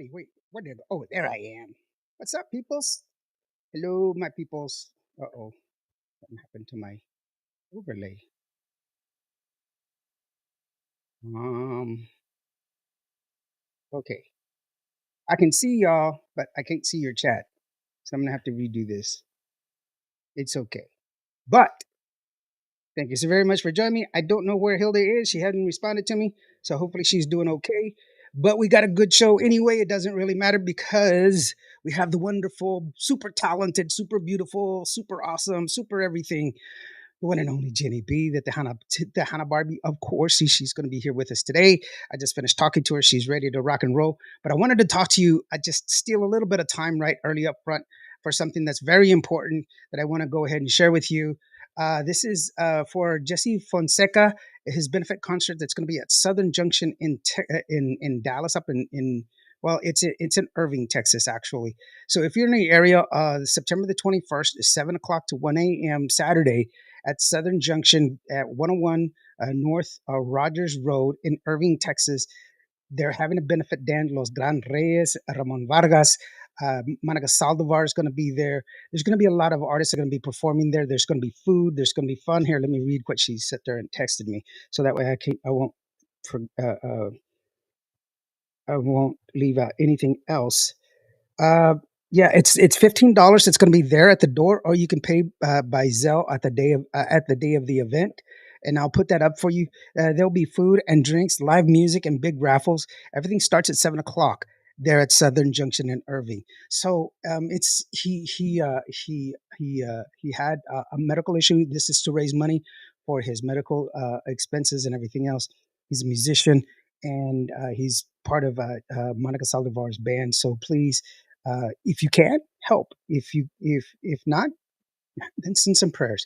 Alrighty, wait, where did I go? Oh, there I am. What's up, peoples? Hello, my peoples. Uh-oh, something happened to my overlay. Um, okay. I can see y'all, but I can't see your chat. So I'm gonna have to redo this. It's okay. But thank you so very much for joining me. I don't know where Hilda is. She hadn't responded to me. So hopefully she's doing okay. But we got a good show anyway. It doesn't really matter because we have the wonderful, super talented, super beautiful, super awesome, super everything, the one and only Jenny B, the Tejana Barbie. Of course, she's going to be here with us today. I just finished talking to her. She's ready to rock and roll. But I wanted to talk to you. I just steal a little bit of time right early up front for something that's very important that I want to go ahead and share with you. This is for Jesse Fonseca, his benefit concert that's going to be at Southern Junction in Dallas, up in well, it's in Irving, Texas, actually. So if you're in the area, September the 21st is 7 o'clock to 1 a.m. Saturday at Southern Junction at 101 North Rogers Road in Irving, Texas. They're having a benefit Dan Los Gran Reyes, Ramon Vargas, Monica Saldivar is going to be there. There's going to be a lot of artists that are going to be performing there. There's going to be food. There's going to be fun. Here, let me read what she sat there and texted me, so that way I won't I won't leave out anything else. Uh, yeah, it's $15. It's going to be there at the door, or you can pay by Zelle at the day of the event, and I'll put that up for you. There'll be food and drinks, live music, and big raffles. Everything starts at 7 o'clock there at Southern Junction in Irving. So it's he had a medical issue. This is to raise money for his medical expenses and everything else. He's a musician, and he's part of Monica Saldivar's band. So please, if you can, help. If not, then send some prayers.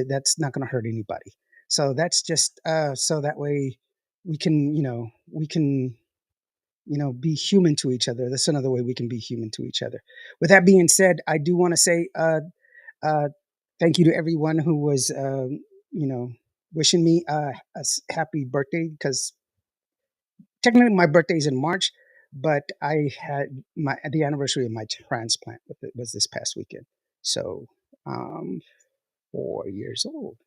That's not going to hurt anybody. So that's just so that way we can, be human to each other. That's another way we can be human to each other. With that being said, I do want to say uh, thank you to everyone who was, you know, wishing me happy birthday, because technically my birthday is in March, but I had the anniversary of my transplant was this past weekend. So, um, 4 years old.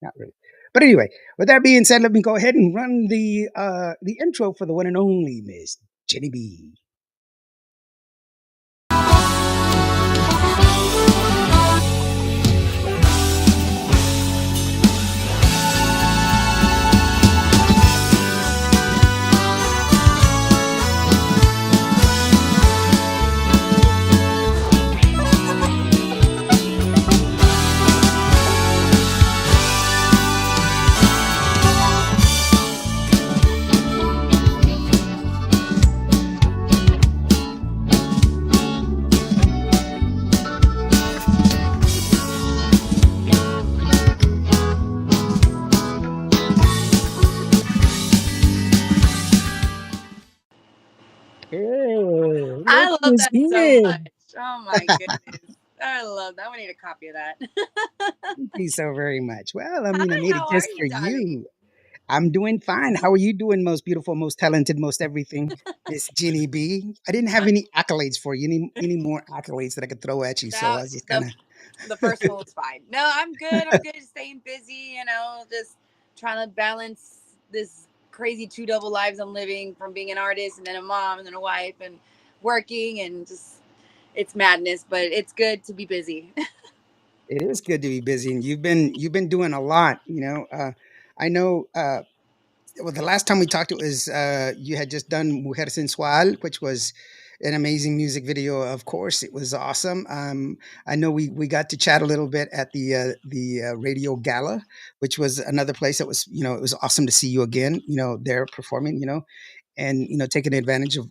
Not really. But anyway, with that being said, let me go ahead and run the intro for the one and only Miss Jenny B. Hey, I look love who's that so here. much. Oh my goodness. I love that. We need a copy of that. Thank you so very much. Well, I Hi, mean, I made it how are just you, for darling? you. I'm doing fine. How are you doing, most beautiful, most talented, most everything, Miss Jenny B? I didn't have Uh, any accolades for you, any more accolades that I could throw at you. So No, I was just kind the of the first one was fine. No, I'm good. I'm good. Staying busy, just trying to balance this crazy two double lives I'm living, from being an artist and then a mom and then a wife and working, and just it's madness, but it's good to be busy. it is good to be busy, and you've been doing a lot. I know. Well, the last time we talked, it was you had just done Mujer Sensual, which was an amazing music video. Of course, it was awesome. I know we got to chat a little bit at the radio gala, which was another place that was, it was awesome to see you again. There performing. And taking advantage of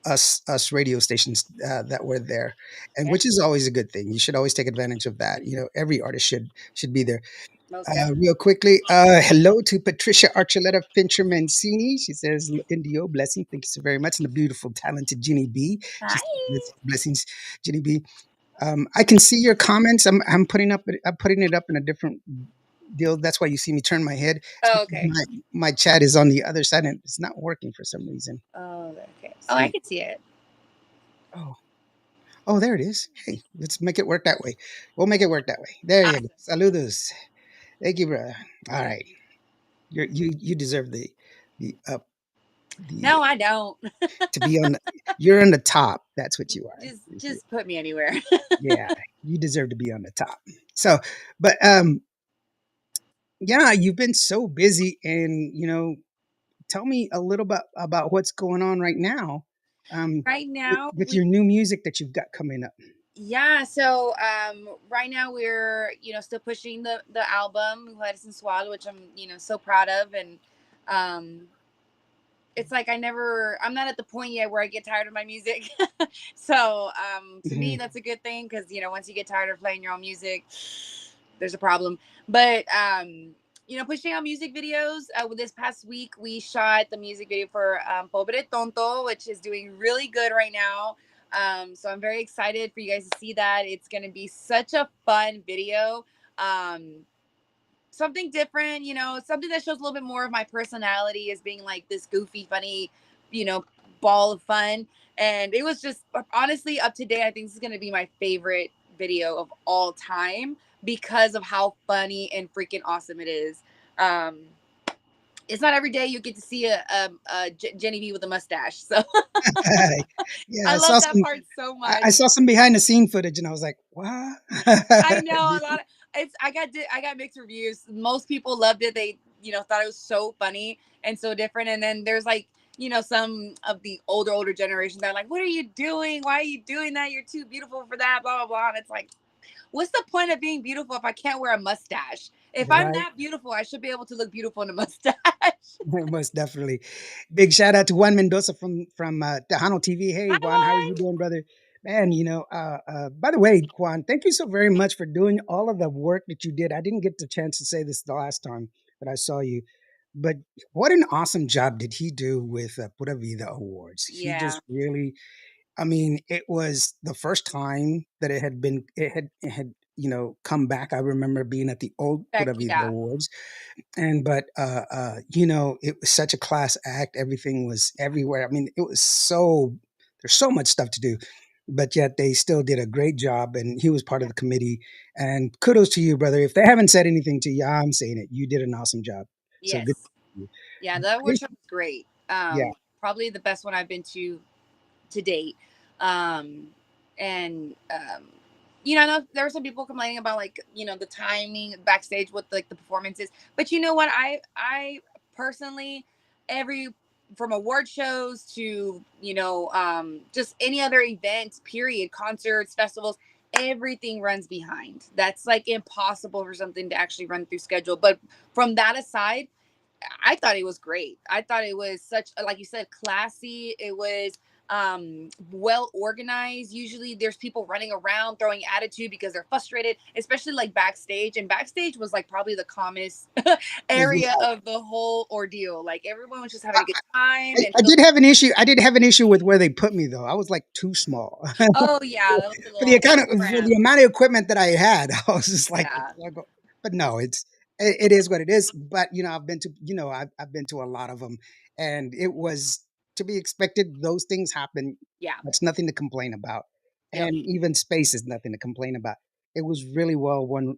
us radio stations that were there, and Yeah, which is always a good thing. You should always take advantage of that. Every artist should be there. most definitely. Real quickly, hello to Patricia Archuleta Fincher Mancini. She says, Indio, blessing. Thank you so very much. And the beautiful, talented Ginny B. She says, Hi. blessings, Ginny B. I can see your comments. I'm putting it up in a different deal. That's why you see me turn my head. It's Oh, because okay. my chat is on the other side and it's not working for some reason. Oh, okay. Let's Oh, I see. can see it. Oh, oh, there it is. Hey, let's make it work that way. We'll make it work that way. There you go. Awesome. Saludos. Thank you, brother. All right. You deserve the up the No, I don't. to be on the, you're on the top. That's what you are. Just put me anywhere. Yeah, you deserve to be on the top. So, but yeah, you've been so busy, and tell me a little bit about what's going on right now, um, Right now, with your new music that you've got coming up. yeah. So right now we're still pushing the album Mujeres and Swallow, which I'm so proud of, and um, it's like I'm not at the point yet where I get tired of my music. So to me Mhm, that's a good thing because once you get tired of playing your own music, there's a problem. But pushing out music videos. This past week we shot the music video for Pobre Tonto, which is doing really good right now. So I'm very excited for you guys to see that. It's going to be such a fun video. Something different, something that shows a little bit more of my personality as being like this goofy, funny, you know, ball of fun. And it was just honestly up to date. I think this is going to be my favorite video of all time because of how funny and freaking awesome it is. Um, it's not every day you get to see a Jenny B with a mustache. So yeah, I love that part so I much. saw some behind the scene footage, and I was like, "What?" I know a lot of I got mixed reviews. Most people loved it. They thought it was so funny and so different. And then there's like some of the older generations that are like, "What are you doing? Why are you doing that? You're too beautiful for that." Blah blah blah. And it's like, what's the point of being beautiful if I can't wear a mustache? If I'm Right? that beautiful, I should be able to look beautiful in a mustache. Most definitely. Big shout out to Juan Mendoza from Tejano TV. Hey, Hi Juan, how are you Juan. doing, brother? Man, by the way, Juan, thank you so very much for doing all of the work that you did. I didn't get the chance to say this the last time that I saw you, but what an awesome job did he do with Pura Vida Awards. He Yeah, just really, I mean, it was the first time that it had come back. I remember being at the old heck Pura Vida yeah, Awards, and but it was such a class act. Everything was everywhere. I mean, it was so there's so much stuff to do, but yet they still did a great job, and he was part of yeah, the committee. And kudos to you, brother. If they haven't said anything to you, I'm saying it. You did an awesome job. So good. yes, yeah. That Grace- workshop was great. yeah, Probably the best one I've been to date. Um, and I know there were some people complaining about like the timing backstage with like the performances, but you know what? I personally every from award shows to just any other event, period, concerts, festivals. Everything runs behind. That's like impossible for something to actually run through schedule. But from that aside, I thought it was great. I thought it was such, like you said, classy. It was well organized. Usually there's people running around throwing attitude because they're frustrated, especially like backstage. And backstage was like probably the calmest area yeah. of the whole ordeal. Like everyone was just having a good time and I did have an issue. I did have an issue with where they put me though. I was like too small oh yeah, that was a for the little kind of for the cramped. amount of equipment that I had. I was just like, Yeah. but no, it is what it is. But I've been to I've been to a lot of them, and it was to be expected. Those things happen. Yeah. That's nothing to complain about, Yep. and even space is nothing to complain about. It was really Mhm.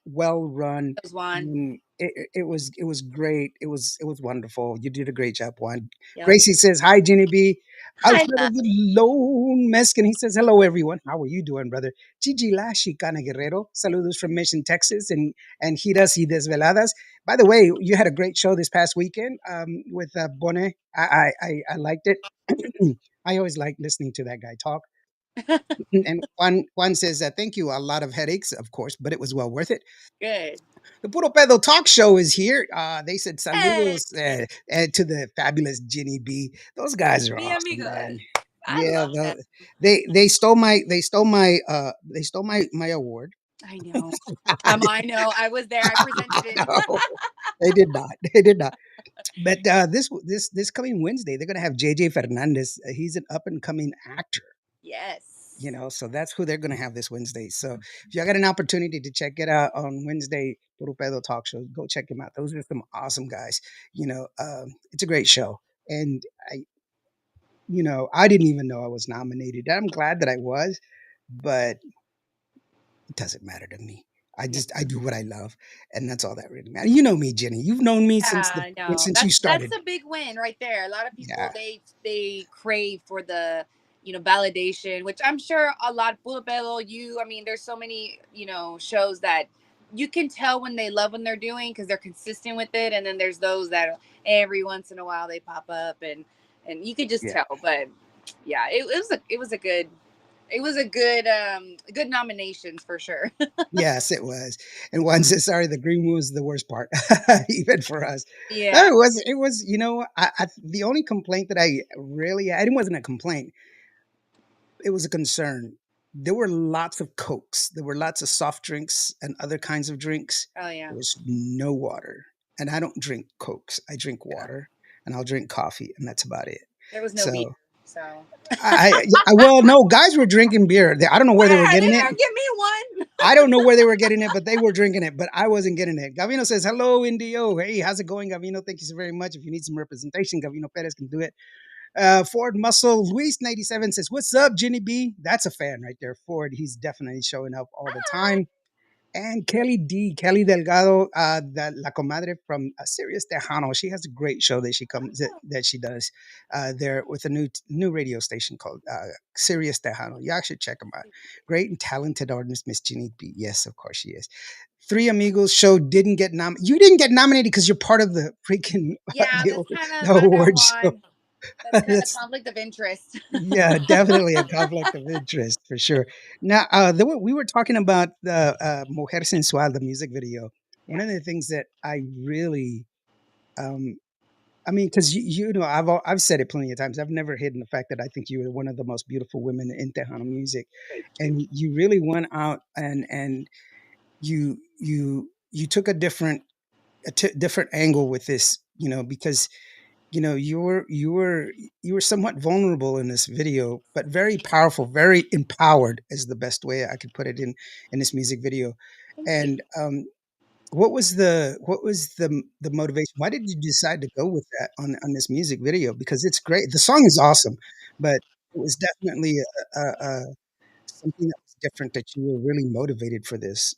well run. That was one. It was great. It was wonderful. You did a great job, Juan. Yep. Gracie says hi, Jenny B. Hi Alfredo love. the Lone Meskin. He says hello, everyone. How are you doing, brother? Gigi La Chicana Guerrero. Saludos from Mission, Texas, and Giras y Desveladas. By the way, you had a great show this past weekend with Bone. I liked it. I always like listening to that guy talk. And Juan says, thank you. A lot of headaches, of course, but it was well worth it. Good. The Puro Pedo Talk Show is here. They said Hey, saludos to the fabulous Ginny B. Those guys are mi awesome, man. amigos. I Yeah, love them. they stole my award. I know. I know. I was there. I presented it. No, they did not. They did not. But this coming Wednesday, they're gonna have JJ Fernandez. He's an up and coming actor. Yes. So that's who they're going to have this Wednesday. So if you got an opportunity to check it out on Wednesday, Puro Pedo Talk Show, go check them out. Those are some awesome guys. It's a great show. And I didn't even know I was nominated. I'm glad that I was, but it doesn't matter to me. Yeah. I do what I love, and that's all that really matters. You know me, Jenny. You've known me Yeah, I know. since you That's started. a big win right there. A lot of people Yeah, they crave for the validation, which I'm sure a lot of Puro you. I mean, there's so many shows that you can tell when they love when they're doing because they're consistent with it, and then there's those that every once in a while they pop up and you could just yeah. tell. But yeah, it was a good nominations for sure. Yes, it was. And one said, "Sorry, the green was the worst part, even for us." No, Yeah. it was. It was. The only complaint that I really had, it wasn't a complaint. It was a concern. There were lots of cokes. There were lots of soft drinks and other kinds of drinks. Oh yeah. There was no water, and I don't drink cokes. I drink Yeah. water, and I'll drink coffee, and that's about it. There was no beer, So so. well, no, guys were drinking beer. I don't know where they were Where? They getting it. better give me one. I don't know where they were getting it, but they were drinking it, but I wasn't getting it. Gavino says, "Hello, Indio. Hey, how's it going, Gavino? Thank you so very much. If you need some representation, Gavino Perez can do it." Ford Muscle Luis 97 says, "What's up, Ginny B?" That's a fan right there. Ford, he's definitely showing up all the Ah, time. And Kelly Delgado, La Comadre from Sirius Tejano. She has a great show that she does there with a new radio station called Sirius Tejano. You actually check them out. Great and talented artist, Miss Ginny B. Yes, of course she is. Three Amigos show didn't get nominated. You didn't get nominated because you're part of the freaking yeah, the, that's kind of. the I know award show. why. That's kind of That's conflict of interest. Yeah, definitely a conflict of interest for sure. Now, we were talking about the Mujer Sensual, the music video. One Yeah. of the things that I really, um, I mean, because I've said it plenty of times. I've never hidden the fact that I think you are one of the most beautiful women in Tejano music, Thank you. and you really went out and you took different angle with this, because you were somewhat vulnerable in this video, but very powerful, very empowered is the best way I could put it in this music video. Thank you. And what was the motivation? Why did you decide to go with that on this music video? Because it's great. The song is awesome, but it was definitely something that was different, that you were really motivated for this.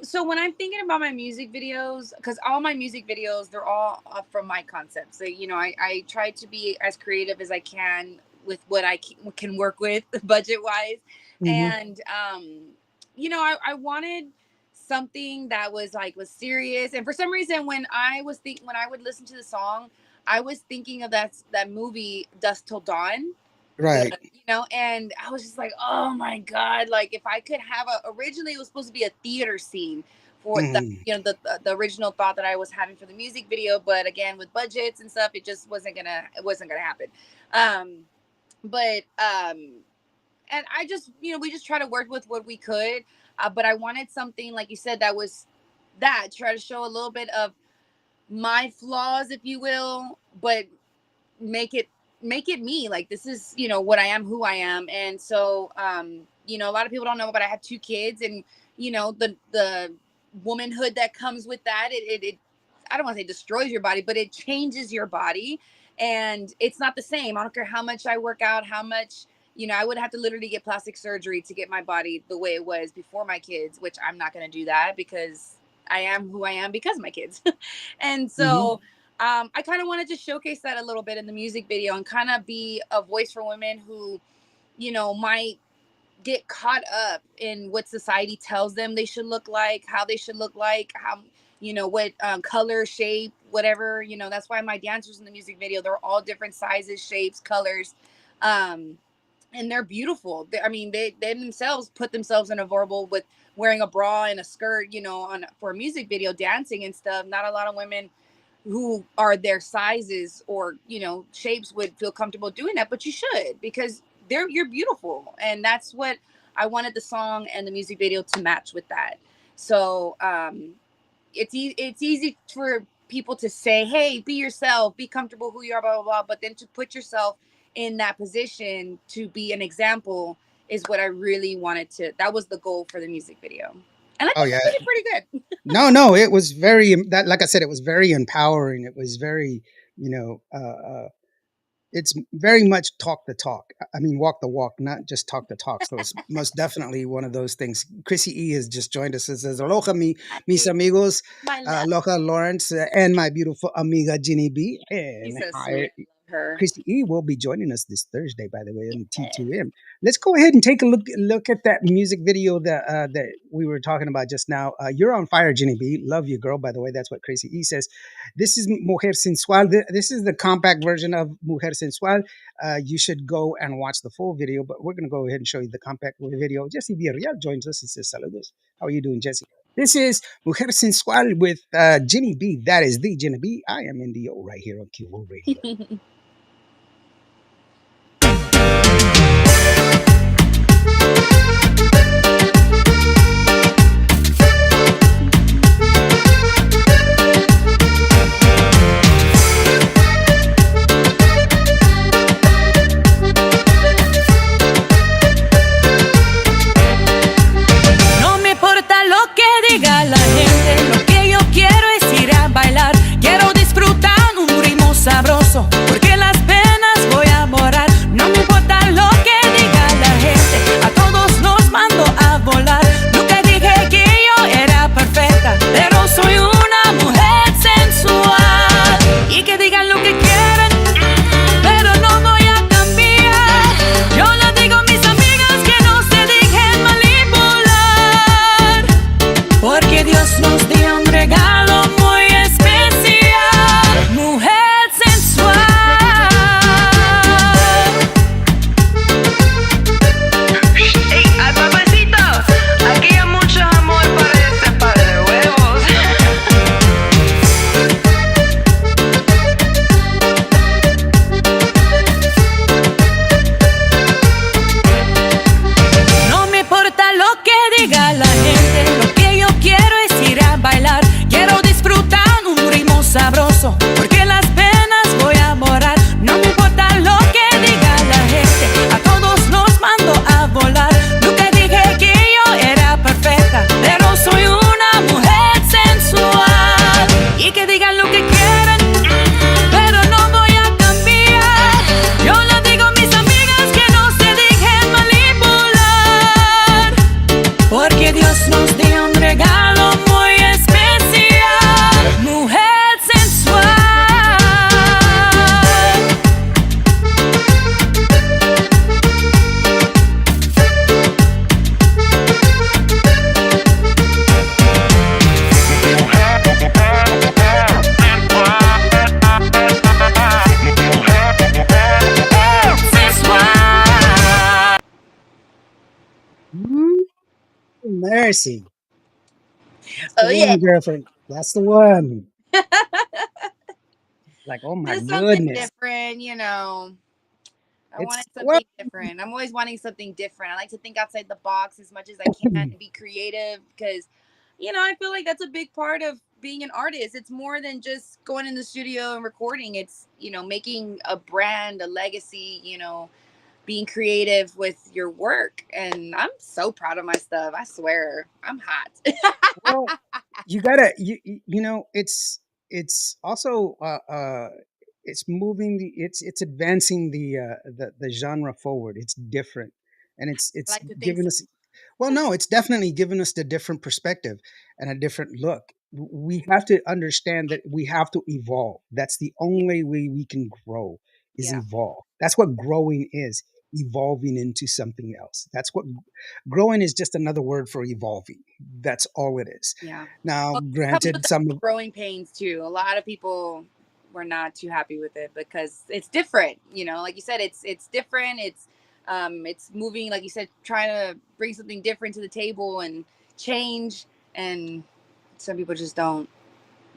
So when I'm thinking about my music videos, because all my music videos, they're all from my concepts. So, I try to be as creative as I can with what I can work with budget wise. Hmm. And, I wanted something that was serious. And for some reason, when I would listen to the song, I was thinking of that movie, Dust Till Dawn. Right. And I was just like, oh my god, like if I could have originally it was supposed to be a theater scene for the Hmm. the original thought that I was having for the music video, but again with budgets and stuff, it wasn't gonna happen. um but and I just we just try to work with what we could. But I wanted something like you said that was that try to show a little bit of my flaws, if you will, but make it make it me. Like this is what I am, who I am. And so a lot of people don't know, but I have two kids, and the womanhood that comes with that, it I don't want to say destroys your body, but it changes your body, and it's not the same. I don't care how much I work out, how much I would have to literally get plastic surgery to get my body the way it was before my kids, which I'm not going to do that because I am who I am because of my kids. And Hmm. so I kind of wanted to showcase that a little bit in the music video and kind of be a voice for women who, might get caught up in what society tells them they should look like, how they should look like, how, what color, shape, whatever. That's why my dancers in the music video, they're all different sizes, shapes, colors. Um, and they're beautiful. I mean, they themselves put themselves in a vulnerable with wearing a bra and a skirt, on for a music video, dancing and stuff. Not a lot of women who are their sizes or shapes would feel comfortable doing that, but you should because you're beautiful, and that's what I wanted the song and the music video to match with that. So it's easy for people to say, hey, be yourself, be comfortable who you are, blah blah blah, but then to put yourself in that position to be an example, is what I really wanted to. That was the goal for the music video, and I Oh think yeah. we did pretty good. No, no, it was very that. Like I said, it was very empowering. It was very, you know, it's very much talk the talk. I mean, walk the walk, not just talk the talk. So it's most definitely one of those things. Chrissy E has just joined us and says, "Aloha, mis Happy, amigos, my love. aloha, Lawrence, and my beautiful amiga Ginny B." She's And so I sweet. I love her. Chrissy E will be joining us this Thursday, by the way, in Yes. T2M. Let's go ahead and take a look at that music video that we were talking about just now. You're on fire, Jenny B. Love you, girl. By the way, that's what Chrissy E says. This is Mujer Sensual. This is the compact version of Mujer Sensual. You should go and watch the full video, but we're going to go ahead and show you the compact video. Jesse Villarreal joins us. He says, "Saludos. How are you doing, Jesse?" This is Mujer Sensual with Jenny B. That is the Jenny B. I am in the O right here on Qvo Radio. No me importa lo que diga la gente, lo que yo quiero es ir a bailar. Quiero disfrutar un ritmo sabroso, porque las penas voy a borrar. No me importa lo que diga la gente, a todos los mando a volar. Nunca dije que yo era perfecta, pero soy una mujer sensual. Y que digan lo que quieran, pero no voy a cambiar. Yo le digo a mis amigas que no se dejen manipular, porque Dios nos dio un regalo muy especial, mujer sensual. Ey, ay papacito, aquí hay mucho amor para ese par de huevos. No me importa lo que diga la gente, lo que yo quiero es ir a bailar. Quiero disfrutar un ritmo sabroso, porque las penas voy a borrar. No me importa lo que diga la gente, a todos los mando a volar. Nunca dije que yo era perfecta, pero soy una mujer sensual. Y que digan lo que quieran, pero no voy a cambiar. Yo le digo a mis amigas que no se dejen manipular, porque Dios nos dio un regalo muy especial, mujer sensual. Sensual. Mm, Mercy. That's the Oh yeah, one, girlfriend. That's the one. Like, oh my just something goodness. different, you know. I It's wanted what? something different. I'm always wanting something different. I like to think outside the box as much as I can and be creative because, you know, I feel like that's a big part of being an artist. It's more than just going in the studio and recording. It's, you know, making a brand, a legacy, you know, being creative with your work. And I'm so proud of my stuff. I swear, I'm hot. Well, you gotta you know it's also it's moving it's advancing the genre forward. It's different, and I it's like to think giving so. us, well, no, it's definitely given us the different perspective and a different look. We have to understand that we have to evolve. That's the only way we can grow, is Yeah. evolve. That's what growing is, evolving into something else. That's what growing is, just another word for evolving. That's all it is. Yeah. Now, Well, it comes with granted, some of, growing pains too. A lot of people were not too happy with it because it's different. You know, like you said, it's different. It's moving, like you said, trying to bring something different to the table and change. And some people just don't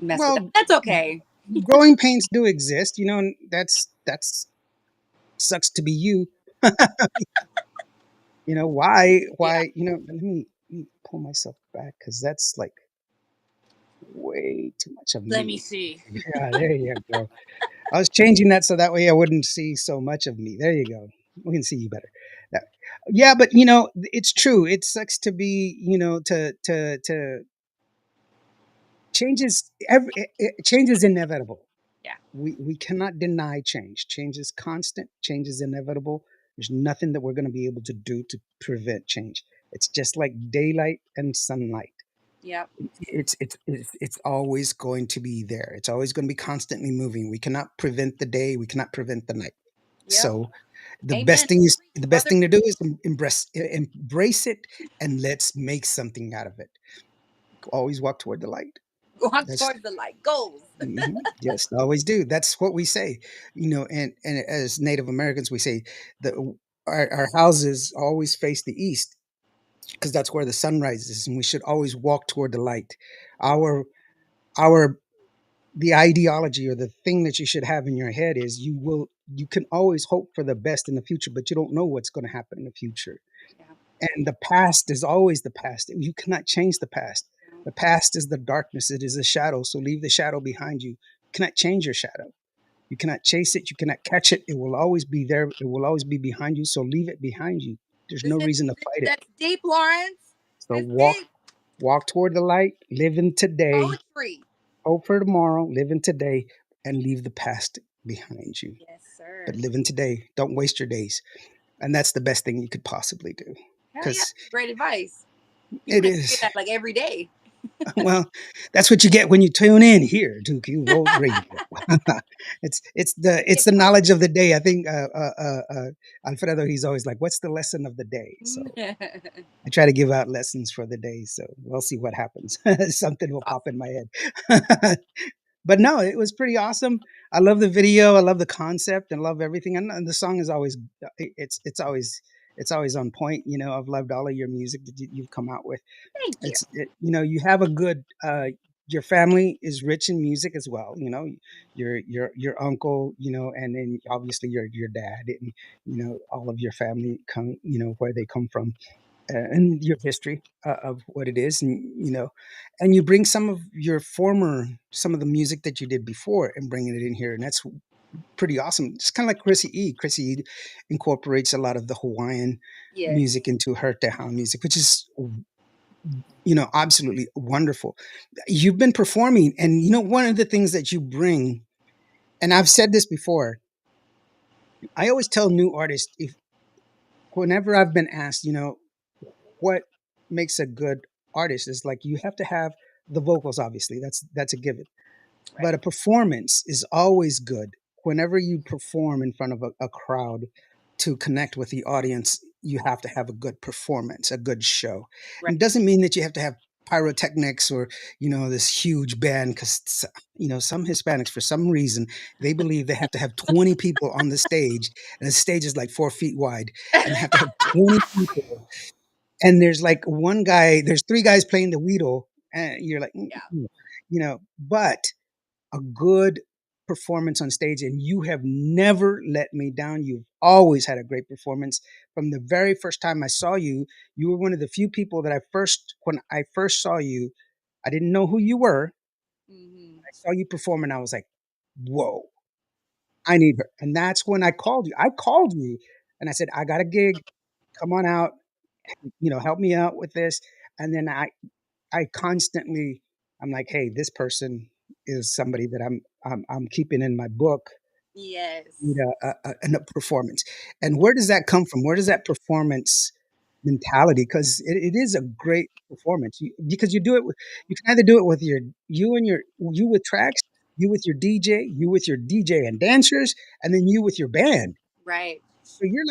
mess with that. well, That's okay. growing pains do exist, you know, and that's sucks to be you. You know, Yeah. you know, let me pull myself back, because that's like way too much of Let me me. see. Yeah, there you go. I was changing that so that way I wouldn't see so much of me. There you go. We can see you better. That- Yeah, but it's true. It sucks to be, to changes. Change is inevitable. Yeah. We cannot deny change. Change is constant. Change is inevitable. There's nothing that we're going to be able to do to prevent change. It's just like daylight and sunlight. Yep. It's always going to be there. It's always going to be constantly moving. We cannot prevent the day. We cannot prevent the night. Yep. So Amen. the best Brother, thing to do is embrace it, and let's make something out of it. Always walk toward the light. walk That's towards the light. Goals. yes, always do. That's what we say. And as Native Americans, we say that our houses always face the east because that's where the sun rises, and we should always walk toward the light. Our our the ideology or the thing that you should have in your head is you can always hope for the best in the future, but you don't know what's going to happen in the future. Yeah. And the past is always the past. You cannot change the past. The past is the darkness, it is a shadow, so leave the shadow behind you. You cannot change your shadow. You cannot chase it, you cannot catch it. It will always be there, it will always be behind you, so leave it behind you. There's This no is reason to fight it. that's deep, Lawrence. So That's deep. walk toward the light, live in today, Poetry. hope for tomorrow, live in today, and leave the past behind you. Yes, sir. But live in today. Don't waste your days. And that's the best thing you could possibly do. Hell yeah. Because Great advice. People it need to hear is, that like every day. well, that's what you get when you tune in here to Qvo Radio. It's Get the knowledge of the day. I think Alfredo, he's always like, "What's the lesson of the day?" So Awesome. I try to give out lessons for the day. So we'll see what happens. Something will pop in my head. But no, it was pretty awesome. I love the video. I love the concept and love everything. And the song is always it's always on point. I've loved all of your music that you've come out with. Thank you. You have a good your family is rich in music as well. Your uncle, and then obviously your dad, and all of your family come, where they come from, and your history of what it is, and you bring some of the music that you did before and bringing it in here, and that's pretty awesome. It's kind of like Chrissy E. Chrissy E. incorporates a lot of the Hawaiian Yes. music into her Tejano music, which is absolutely wonderful. You've been performing, and one of the things that you bring, and I've said this before, I always tell new artists, if whenever I've been asked, what makes a good artist, is like you have to have the vocals, obviously, that's a given, but Right. a performance is always good. Whenever you perform in front of a crowd, to connect with the audience, you have to have a good performance, a good show. Right. And it doesn't mean that you have to have pyrotechnics or this huge band, because some Hispanics, for some reason, they believe they have to have 20 people on the stage, and the stage is like 4 feet wide, and they have to have 20 people, and there's three guys playing the weedle, and you're like, Yeah. but a good performance on stage, and you have never let me down. You've always had a great performance. From the very first time I saw you, you were one of the few people that when I first saw you, I didn't know who you were. Hmm. I saw you perform, and I was like, whoa, I need her. And that's when I called you. I called you and I said, I got a gig. Come on out, help me out with this. And then I constantly, I'm like, hey, this person is somebody that I'm keeping in my book. Need Yes. a performance. And where does that come from? Where does that performance mentality? Because it is a great performance. Because you do it. You can either do it with you with tracks, you with your DJ, you with your DJ and dancers, and then you with your band. Right. So you're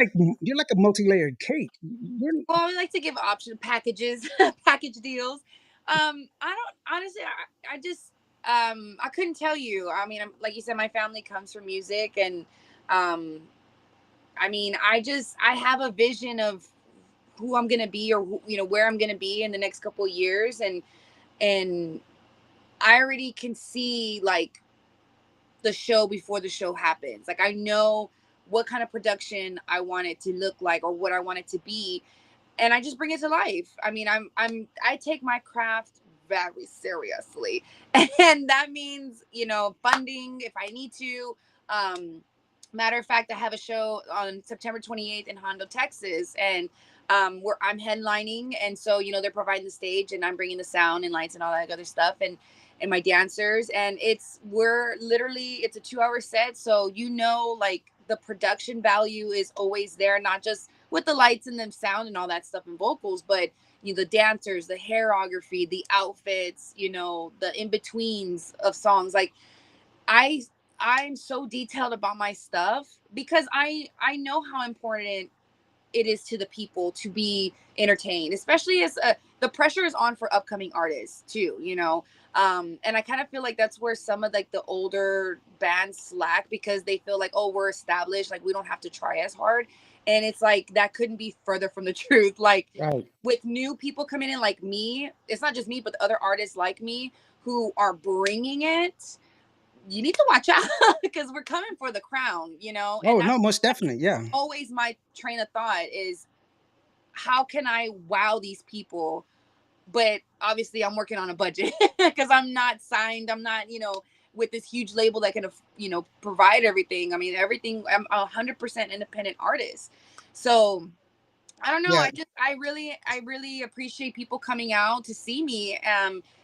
like a multi-layered cake. You're, Well, we like to give option packages, package deals. I don't honestly. I just I couldn't tell you. I mean, like you said, my family comes from music, and um, I mean, I have a vision of who I'm gonna be, or where I'm gonna be in the next couple of years, and I already can see like the show before the show happens. Like I know what kind of production I want it to look like, or what I want it to be, and I just bring it to life. I mean, I take my craft very seriously, and that means funding if I need to. Um, Matter of fact, I have a show on September 28th in Hondo, Texas, and where I'm headlining, and so they're providing the stage, and I'm bringing the sound and lights and all that other stuff, and my dancers, and we're literally it's a 2 hour set, so like the production value is always there, not just with the lights and the sound and all that stuff and vocals, but the dancers, the hairography, the outfits, the in betweens of songs, like I I'm so detailed about my stuff because I know how important it is to the people to be entertained, especially as the pressure is on for upcoming artists too, and I kind of feel like that's where some of like the older bands slack because they feel like, oh, we're established, like we don't have to try as hard, and it's like that couldn't be further from the truth. Like Right. with new people coming in like me, it's not just me but the other artists like me who are bringing it, you need to watch out because we're coming for the crown, and Oh no, most definitely. Yeah. always my train of thought is how can I wow these people? But obviously I'm working on a budget because I'm not signed. I'm not, with this huge label that can, provide everything. I mean, everything. I'm 100% independent artist. So I don't know. Yeah. I really appreciate people coming out to see me.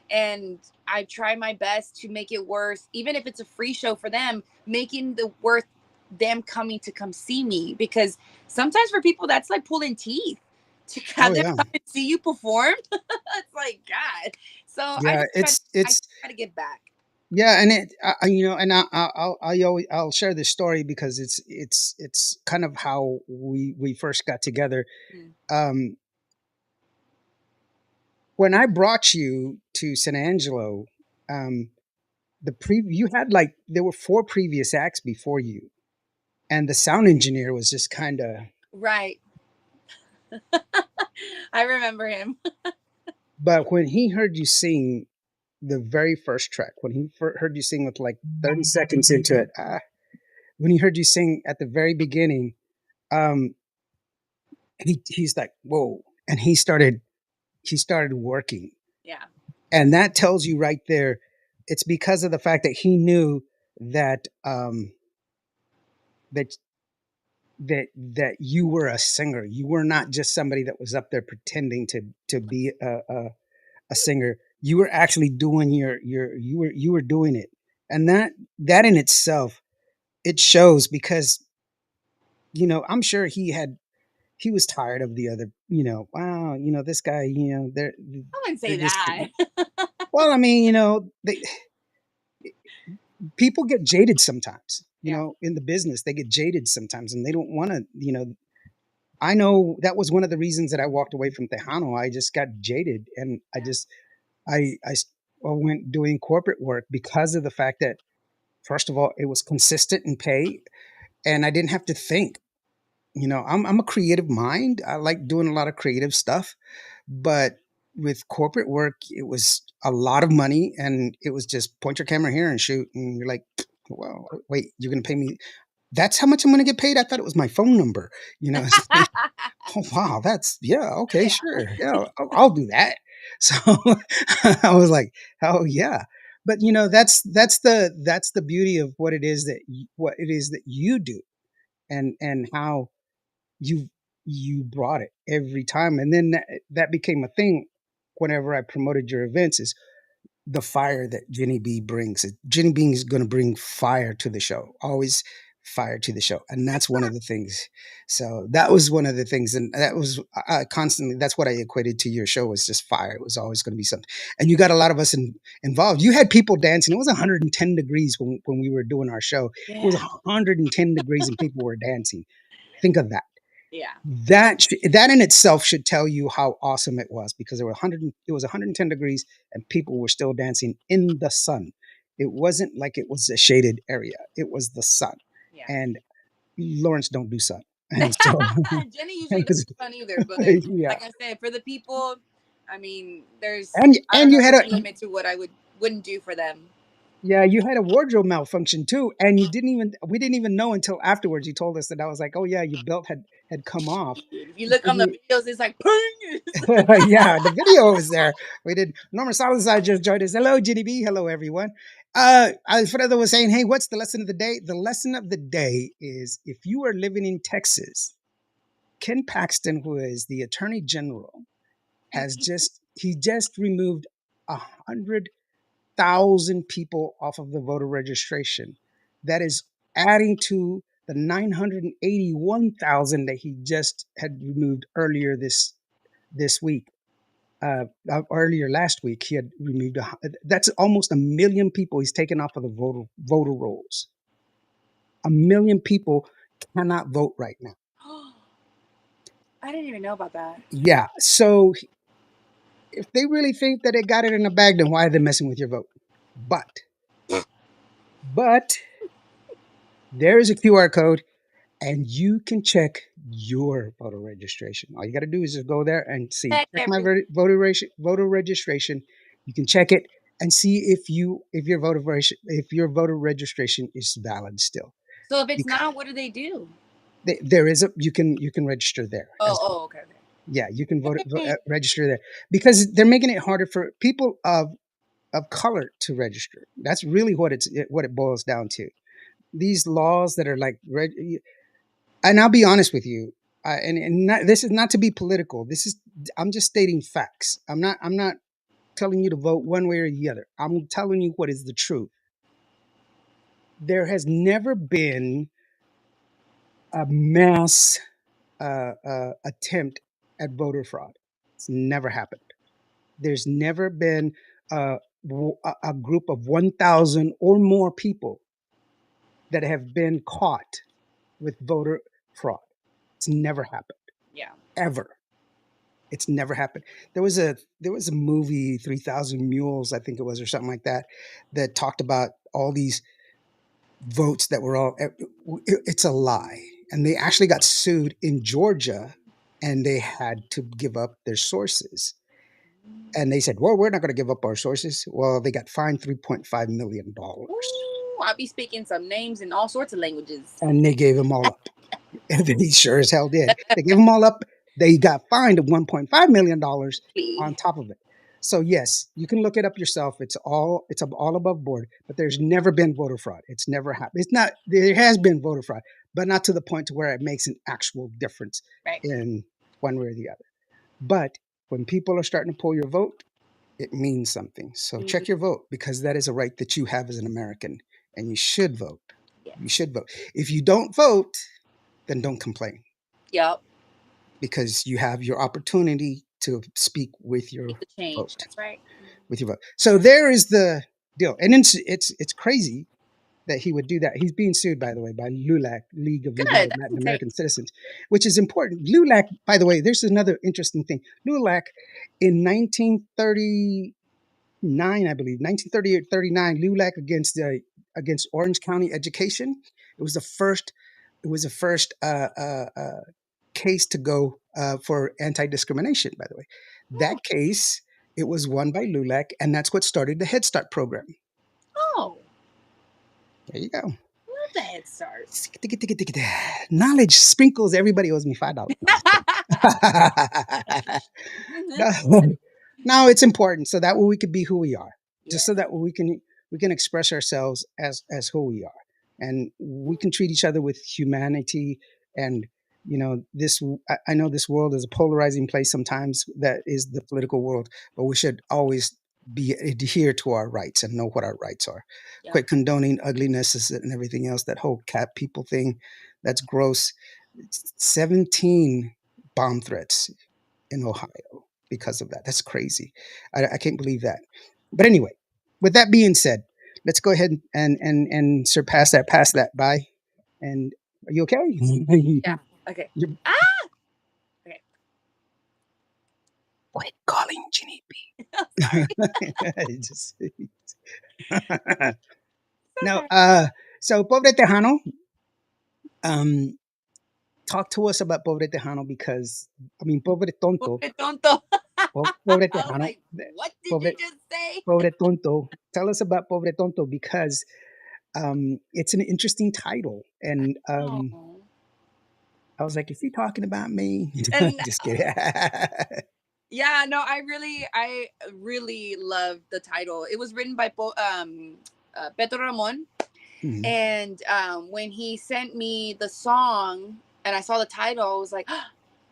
And I try my best to make it worth, even if it's a free show for them, making the worth them coming to come see me, because sometimes for people that's like pulling teeth to Oh have them yeah. come and see you perform. It's like God. So Yeah. I try to give back. Yeah, and and I'll share this story because it's kind of how we first got together. Mm. Um, when I brought you to San Angelo, um, you had like there were four previous acts before you, and the sound engineer was just kind of. Right. I remember him. But when he heard you sing the very first track, when he heard you sing with like 30 seconds into it, when he heard you sing at the very beginning, um, he's like, whoa, and he started working, Yeah. and that tells you right there, it's because of the fact that he knew that that that you were a singer. You were not just somebody that was up there pretending to be a singer. You were actually doing you were doing it, and that in itself, it shows because I'm sure he was tired of the other, wow, this guy, I wouldn't they're say just, that. well, I mean, people get jaded sometimes, Yeah. in the business, they get jaded sometimes and they don't want to, I know that was one of the reasons that I walked away from Tejano. I just got jaded and I went doing corporate work because of the fact that, first of all, it was consistent in pay and I didn't have to think. I'm a creative mind. I like doing a lot of creative stuff, but with corporate work, it was a lot of money, and it was just point your camera here and shoot. And you're like, well, wait, you're going to pay me? That's how much I'm going to get paid. I thought it was my phone number. It's like, oh wow, yeah, okay, Yeah. sure, yeah, I'll do that. So I was like, oh yeah, but that's the beauty of what it is that you do, and how you you brought it every time, and then that became a thing whenever I promoted your events, is the fire that Jenny B brings. Jenny B is going to bring fire to the show, always fire to the show, and that's one of the things. So that was one of the things, and that was constantly, that's what I equated to your show, was just fire. It was always going to be something, and you got a lot of us involved. You had people dancing. It was 110 degrees when we were doing our show. It was Yeah. 110 degrees and people were dancing. Think of that. Yeah. That in itself should tell you how awesome it was, because it was 110 degrees and people were still dancing in the sun. It wasn't like it was a shaded area. It was the sun. Yeah. And Lawrence don't do sun. And so Jenny usually doesn't fun either, but yeah. like I said, for the people, I mean, And I don't you know, had there's a a limit to what I wouldn't do for them. yeah, you had a wardrobe malfunction too, and we didn't even know until afterwards. You told us that. I was like, oh yeah, your belt had come off. If you look on the videos, it's like ping. Yeah, the video was there. We did. Norma Salazar just joined us. Hello, GDB. Hello, everyone. Alfredo was saying, hey, what's the lesson of the day? The lesson of the day is if you are living in Texas, Ken Paxton, who is the Attorney General, he just removed 100,000 people off of the voter registration. That is adding to the 981,000 that he just had removed earlier this week. Earlier last week, he had removed that's almost 1 million people he's taken off of the voter rolls. 1 million people cannot vote right now. I didn't even know about that. Yeah, so if they really think that they got it in the bag, then why are they messing with your vote? But there is a QR code, and you can check your voter registration. All you got to do is just go there and see. Check my voter registration. You can check it and see if your voter registration is valid still. So if it's not, what do they do? There is you can register there. Oh, okay. Yeah, you can register there because they're making it harder for people of color to register. That's really what it boils down to. These laws that are like, and I'll be honest with you, this is not to be political. I'm just stating facts. I'm not telling you to vote one way or the other. I'm telling you what is the truth. There has never been a mass attempt at voter fraud. It's never happened. There's never been a group of 1,000 or more people that have been caught with voter fraud. It's never happened. Yeah. Ever. It's never happened. There was a movie, 3,000 Mules, I think it was, or something like that talked about all these votes that were all. It's a lie. And they actually got sued in Georgia, and they had to give up their sources. And they said, well, we're not going to give up our sources. Well, they got fined $3.5 million. Ooh, I'll be speaking some names in all sorts of languages. And they gave them all up. And they sure as hell did. They gave them all up. They got fined $1.5 million on top of it. So yes, you can look it up yourself. It's all above board. But there's never been voter fraud. It's never happened. It's not. There has been voter fraud, but not to the point to where it makes an actual difference in one way or the other. But when people are starting to pull your vote, it means something. So check your vote, because that is a right that you have as an American, and you should vote. Yes. You should vote. If you don't vote, then don't complain. Yep. Because you have your opportunity to speak with your vote. That's right. With your vote. So there is the deal. And it's crazy that he would do that. He's being sued, by the way, by LULAC, League of Latin American Citizens, which is important. LULAC, by the way, there's another interesting thing. LULAC in 1939, I believe, 1938-39, LULAC against Orange County Education. It was the first case to go for anti-discrimination, by the way. That case, it was won by LULAC, and that's what started the Head Start program. Oh. There you go. Love the Head Start. Knowledge sprinkles. Everybody owes me $5. No, it's important so that way we could be who we are. Just so that we can express ourselves as who we are, and we can treat each other with humanity. And I know this world is a polarizing place sometimes. That is the political world, but we should always adhere to our rights and know what our rights are. Yeah. Quit condoning ugliness and everything else. That whole cat people thing, that's gross. 17 bomb threats in Ohio because of that. That's crazy. I can't believe that. But anyway, with that being said, let's go ahead and pass that by. And are you okay? Yeah. Okay. Okay. Quit calling Ginny B. No, so Pobre Tejano, talk to us about Pobre Tejano, because Pobre Tonto. Pobre Tonto. Pobre Tejano. Like, what did you just say? Pobre Tonto. Tell us about Pobre Tonto, because it's an interesting title, and I was like, is he talking about me? Just kidding. Yeah, no, I really love the title. It was written by Petro Ramon. Mhm. And when he sent me the song and I saw the title, I was like, oh,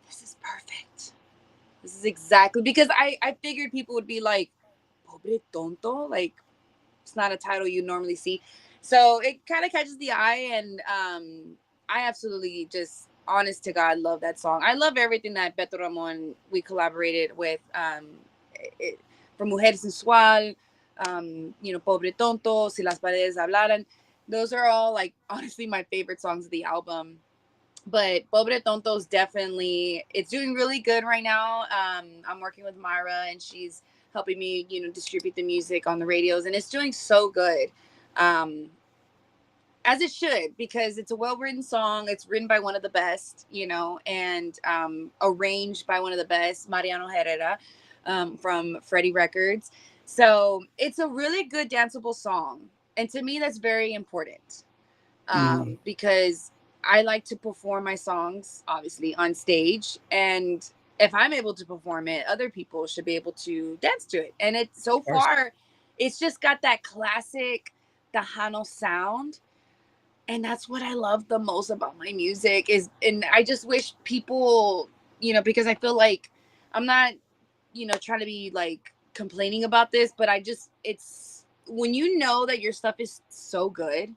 this is perfect. This is exactly because I figured people would be like, Pobre Tonto, like it's not a title you normally see. So it kind of catches the eye, and I absolutely just honest to God love that song. I love everything that Beto Ramon we collaborated with. It, from Mujer Sensual, Pobre Tonto, Si las paredes hablaran. Those are all like honestly my favorite songs of the album. But Pobre Tonto's definitely it's doing really good right now. I'm working with Myra and she's helping me, distribute the music on the radios, and it's doing so good. Um, as it should, because it's a well-written song. It's written by one of the best, and arranged by one of the best, Mariano Herrera, from Freddie Records. So it's a really good danceable song, and to me that's very important, Mm. because I like to perform my songs, obviously, on stage. And if I'm able to perform it, other people should be able to dance to it. And it's so Of course. far, it's just got that classic Tejano sound. And that's what I love the most about my music is, and I just wish people, because I feel like I'm not, trying to be like complaining about this, but it's when you know that your stuff is so good,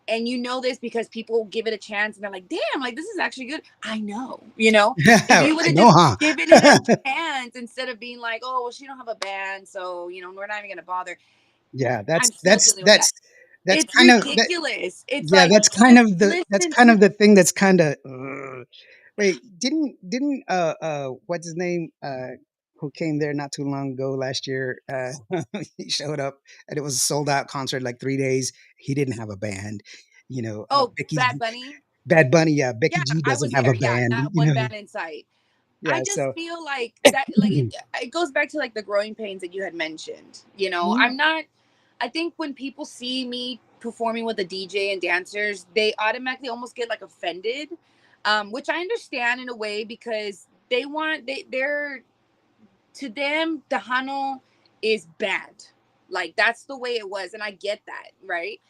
and this because people give it a chance and they're like, damn, like this is actually good. I know, if you would I have know, just huh? given it a chance instead of being like, oh, well, she don't have a band, so we're not even gonna bother. Yeah, that's I'm still that's dealing with that. that's that's It's kind of that. ridiculous. It's Yeah, like, just that's listen kind to of the thing that's kind of. Wait, didn't what's his name who came there not too long ago last year? He showed up and it was a sold out concert like 3 days. He didn't have a band. oh, Becky Bad Bunny. Bad Bunny. Yeah, Becky Yeah, G I doesn't was have a there. Yeah, band. not one band in sight. I Yeah, just so. feel like that, like it goes back to like the growing pains that you had mentioned. Mhm. I'm not. I think when people see me performing with a DJ and dancers, they automatically almost get like offended, which I understand in a way because they're to them Tejano is bad, like that's the way it was, and I get that, right?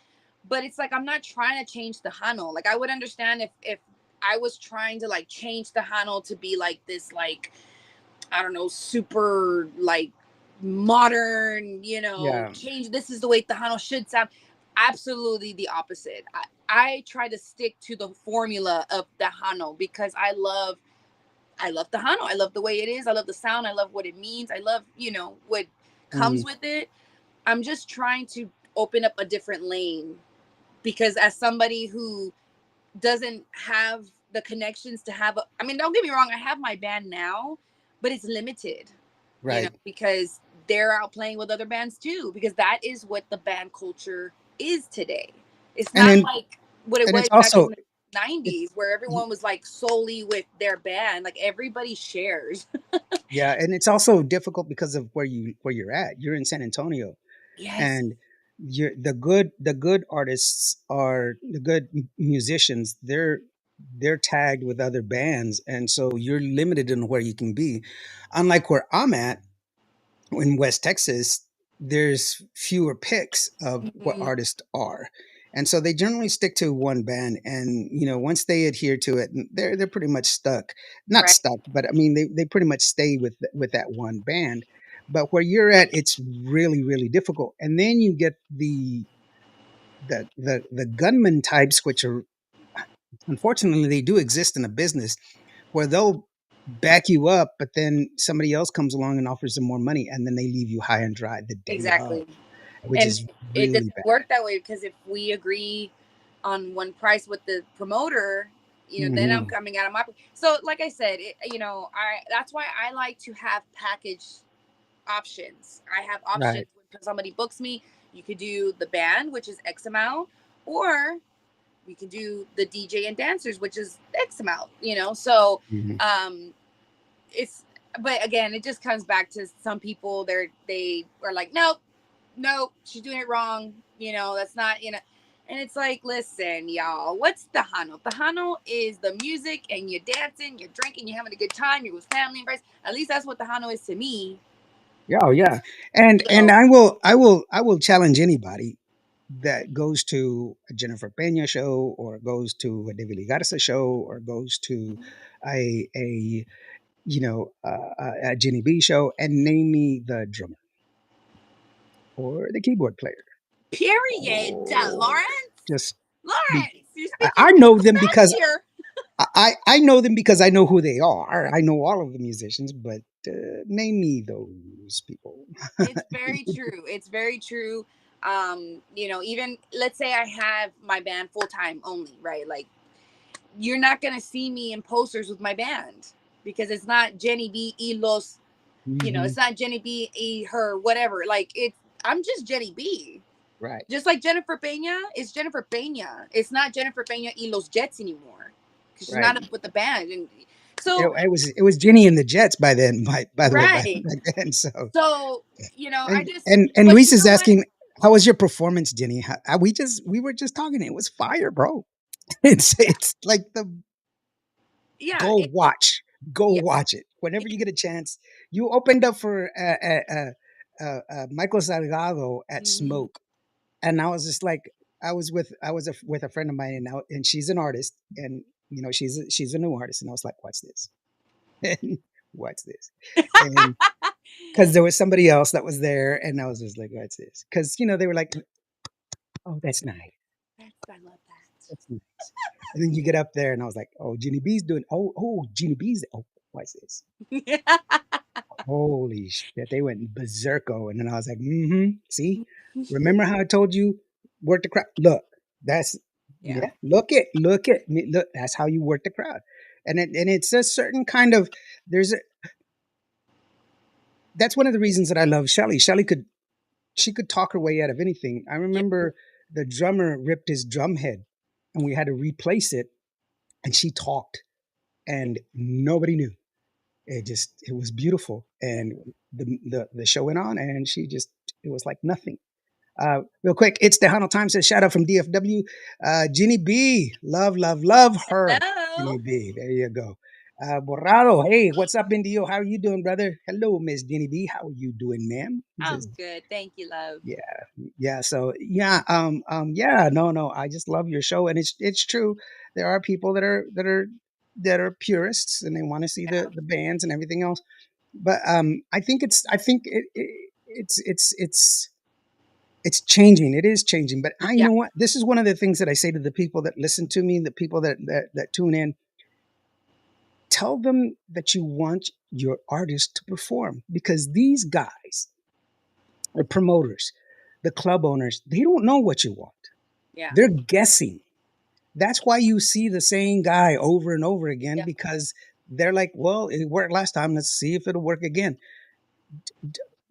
But it's like I'm not trying to change Tejano. Like I would understand if I was trying to like change Tejano to be like this, like I don't know, super like modern, Yeah. change. This is the way Tejano should sound. Absolutely the opposite. I try to stick to the formula of Tejano because I love Tejano. I love the way it is. I love the sound. I love what it means. I love, what comes Mm, with it. I'm just trying to open up a different lane because as somebody who doesn't have the connections to have I mean, don't get me wrong, I have my band now, but it's limited, right. because they're out playing with other bands too, because that is what the band culture is today. It's And not then like what it and was it's back in also the 90s where everyone was like solely with their band, like everybody shares. yeah, and it's also difficult because of where you're at. You're in San Antonio, Yes, and the good artists are the good musicians. They're tagged with other bands, and so you're limited in where you can be. Unlike where I'm at in West Texas, there's fewer picks of what hmm, artists are. And so they generally stick to one band, and once they adhere to it, they're pretty much stuck. Not right, stuck, but I mean they pretty much stay with that one band. But where you're at, it's really really difficult. And then you get the gunman types, which are unfortunately they do exist in a business where they'll back you up, but then somebody else comes along and offers them more money, and then they leave you high and dry the day of, exactly. which And is it really doesn't bad. work that way because if we agree on one price with the promoter, then I'm Hmm. coming out of my. So, like I said, I that's why I like to have package options. I have options Right. when somebody books me. You could do the band, which is X amount, or we can do the DJ and dancers, which is X amount. So Hmm. um, it's. But again, it just comes back to some people. They are like, nope, nope, she's doing it wrong. That's not. And it's like, listen, y'all, what's Tejano? Tejano is the music, and you're dancing, you're drinking, you're having a good time, you're with family and friends. At least that's what Tejano is to me. Yeah, oh yeah. And So I will challenge anybody. that goes to a Jennifer Pena show or goes to a David Garza show or goes to a a Jenny B show and name me the drummer or the keyboard player. Period. Oh, Lawrence. just be, Lawrence, you're speaking I know real them fast because here. I know them because I know who they are. I know all of the musicians, but name me those people. It's very true. It's very true. Even let's say I have my band full time only, right? Like you're not gonna see me in posters with my band because it's not Jenny B y los, Hmm. it's not Jenny B y her whatever. Like I'm just Jenny B. Right. Just like Jennifer Pena, it's Jennifer Pena. It's not Jennifer Pena y los Jets anymore because she's Right. not up with the band. And It, so, it was Jenny and the Jets by then. By the way, right. back then. So So, I and just, and but Luis you is know what? asking, how was your performance, Jenny? We were just talking. It was fire, bro. Yeah. It's like the Yeah. go watch, go Yeah. watch it whenever you get a chance. You opened up for Michael Salgado at Mhm. Smoke, and I was just like, with a friend of mine, and she's an artist, and she's a new artist, and I was like, what's this? And what's this? And because there was somebody else that was there, and I was just like, what's this? Because they were like, oh, that's nice, I love that's nice. And then you get up there, and I was like, oh, Jeannie B's doing, oh, Jeannie B's, oh, what's this? that. Holy shit, they went berserko. And then I was like, see, remember how I told you work the crowd? Look, that's, Yeah. yeah, look at me, look, that's how you work the crowd. And it's a certain kind of, there's a, that's one of the reasons that I love Shelly. She could talk her way out of anything. I Yeah. remember the drummer ripped his drum head and we had to replace it, and she talked and nobody knew. It was beautiful, and the show went on, and it was like nothing. Real quick, it's Tejano Time says shout out from DFW. Ginny B, love her. Hello. Ginny B, there you go. Borrado, hey, what's up, Indio? How are you doing, brother? Hello, Miss Ginny B. How are you doing, ma'am? He I'm says, good. Thank you, love. yeah, yeah. So yeah. No. I just love your show, and it's true. There are people that are purists, and they want to see Yeah. the bands and everything else. But I think it's changing. It is changing. But I Yeah. know what, this is one of the things that I say to the people that listen to me, the people that tune in. Tell them that you want your artist to perform, because these guys, the promoters, the club owners, they don't know what you want. Yeah. They're guessing. That's why you see the same guy over and over again, Yeah. because they're like, well, it worked last time. Let's see if it'll work again.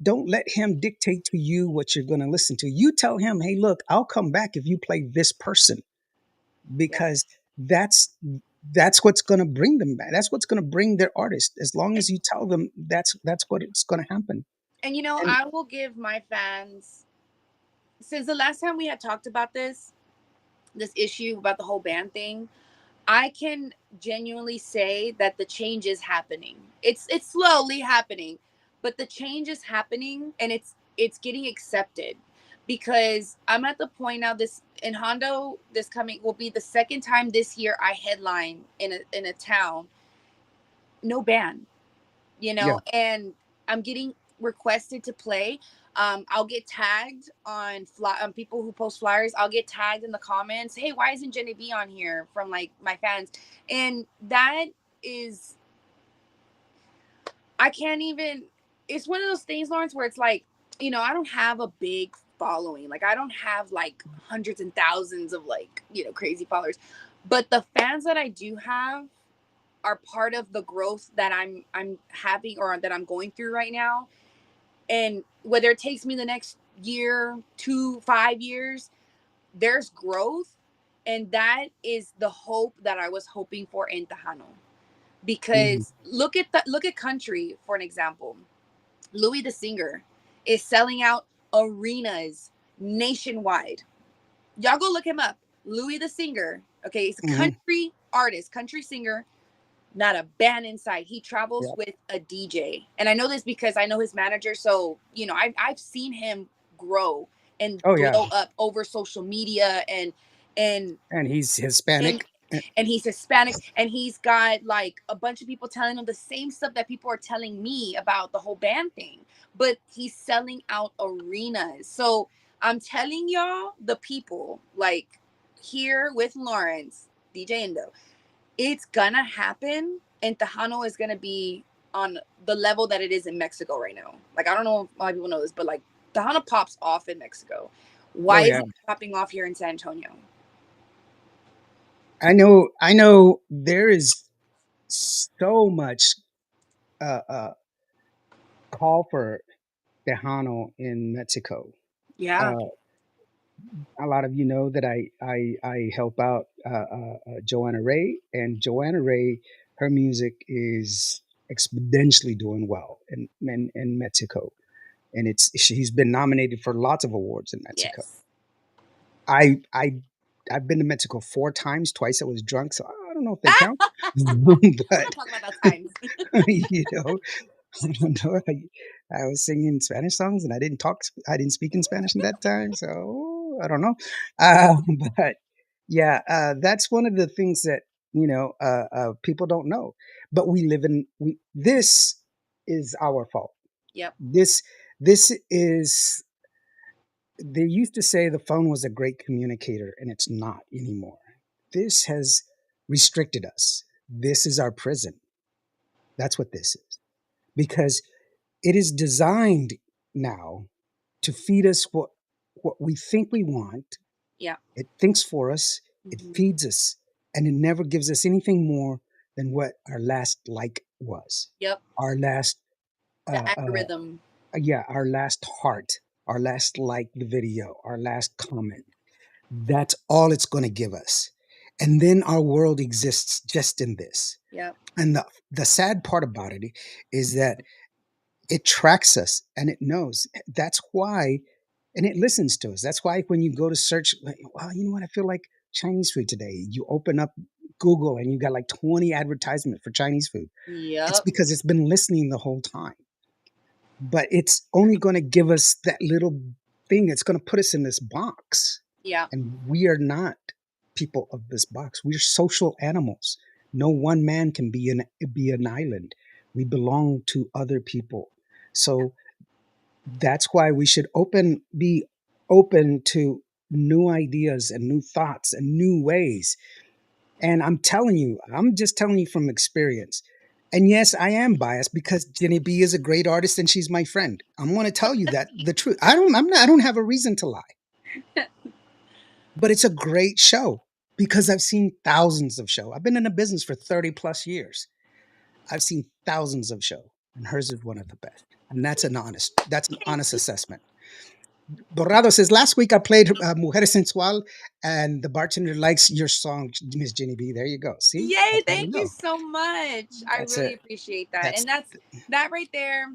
Don't let him dictate to you what you're going to listen to. You tell him, hey, look, I'll come back if you play this person, Yeah. because that's what's going to bring them back. That's what's going to bring their artist. As long as you tell them that's what it's going to happen. And And I will give my fans, since the last time we had talked about this issue about the whole band thing, I can genuinely say that the change is happening. It's slowly happening, but the change is happening, and it's getting accepted, because I'm at the point now, this in Hondo, this coming will be the second time this year I headline in a town, no band, yeah, and I'm getting requested to play. I'll get tagged on people who post flyers. I'll get tagged in the comments. Hey, why isn't Jenny B on here, from like my fans? And that is, I can't even. It's one of those things, Lawrence, where it's like, I don't have a big following. Like I don't have like hundreds and thousands of like crazy followers, but the fans that I do have are part of the growth that I'm having, or that I'm going through right now. And whether it takes me the next year, 2, 5 years, there's growth. And that is the hope that I was hoping for in Tejano. mhm, Because look at country, for an example. Louis the singer is selling out arenas nationwide. Y'all go look him up. Louis the singer. Okay, he's a mhm, country artist, country singer, not a band inside. He travels yeah, with a DJ. And I know this because I know his manager. So, I've seen him grow and Oh yeah, blow up over social media, and and he's and Hispanic. and he's Hispanic, and he's got like a bunch of people telling him the same stuff that people are telling me about the whole band thing, but he's selling out arenas. So I'm telling y'all, the people like here with Lawrence, DJ Indo, it's gonna happen, and Tejano is gonna be on the level that it is in Mexico right now. Like, I don't know if a lot of people know this, but like Tejano pops off in Mexico. Oh Why is yeah, it popping off here in San Antonio? I know. I know. There is so much uh, uh, call for Tejano in Mexico. Yeah. Uh, a lot of you know that I help out Joanna Ray, and Joanna Ray, her music is exponentially doing well in Mexico, and she's been nominated for lots of awards in Mexico. Yes. I I I've been to Mexico 4 times. Twice I was drunk, so I don't know if they Ah! count. We're But not talking about those times. you know, I don't know. I was singing Spanish songs, and I didn't speak in Spanish in that time, so I don't know. Uh, but yeah, that's one of the things that people don't know. But we live in we. This is our fault. Yep. This is. They used to say the phone was a great communicator, and it's not anymore. This has restricted us. This is our prison. That's what this is. Because it is designed now to feed us what we think we want. Yeah. It thinks for us, it Mhm. feeds us, and it never gives us anything more than what our last like was. Yep. Our last The uh, uh, algorithm. yeah, our last heart, our last like the video, our last comment. That's all it's going to give us. And then our world exists just in this. Yep. And the sad part about it is that it tracks us and it knows. That's why, and it listens to us. That's why when you go to search, like, well, you know what? I feel like Chinese food today. You open up Google and you got like 20 advertisements for Chinese food. It's Yep. because it's been listening the whole time. But it's only going to give us that little thing. It's going to put us in this box. Yeah. And we are not people of this box. We're social animals. No one man can be an island. We belong to other people. So that's why we should be open to new ideas and new thoughts and new ways. And I'm just telling you from experience. And yes, I am biased because Jenny B is a great artist and she's my friend. I'm going to tell you that the truth. I don't have a reason to lie. But it's a great show because I've seen thousands of shows. I've been in the business for 30 plus years. I've seen thousands of shows, and hers is one of the best. And that's an honest assessment. Borrado says, last week I played Mujer Sensual, and the bartender likes your song, Miss Jenny B. There you go. See? Yay, That's how thank you know. so much. I That's really it. appreciate that. That's And that right there,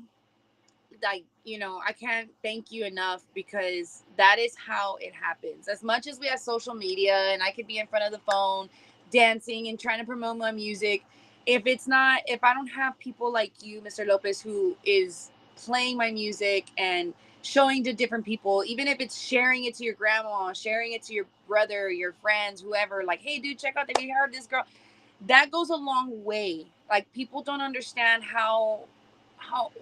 like, I can't thank you enough, because that is how it happens. As much as we have social media and I could be in front of the phone dancing and trying to promote my music, if I don't have people like you, Mr. Lopez, who is playing my music and showing to different people, even if it's sharing it to your grandma, sharing it to your brother, your friends, whoever, like, hey dude, check out that you heard this girl, that goes a long way. Like, people don't understand how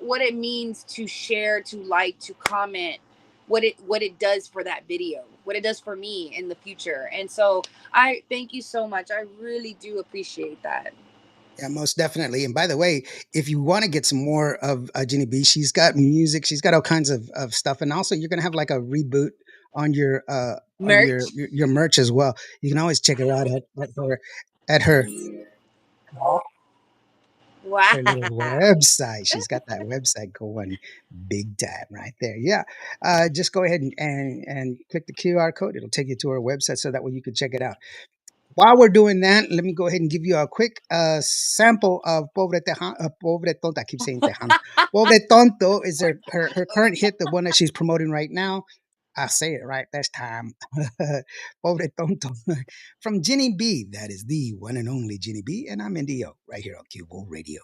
what it means to share, to like, to comment, what it does for that video, what it does for me in the future. And so I thank you so much. I really do appreciate that. Yeah, most definitely. And by the way, if you want to get some more of Jenny B, she's got music, she's got all kinds of stuff, and also you're gonna have like a reboot on your Merch. your merch as well. You can always check her out at her Wow. her little website. She's got that website going big time right there. Yeah. Just go ahead and click the QR code. It'll take you to her website so that way you can check it out. While we're doing that, let me go ahead and give you a quick sample of Pobre Tonto. I keep saying Tejano. Pobre Tonto is her current hit, the one that she's promoting right now. I'll say it right this time. Pobre Tonto from Jenny B. That is the one and only Jenny B. And I'm Indio right here on Qvo Radio.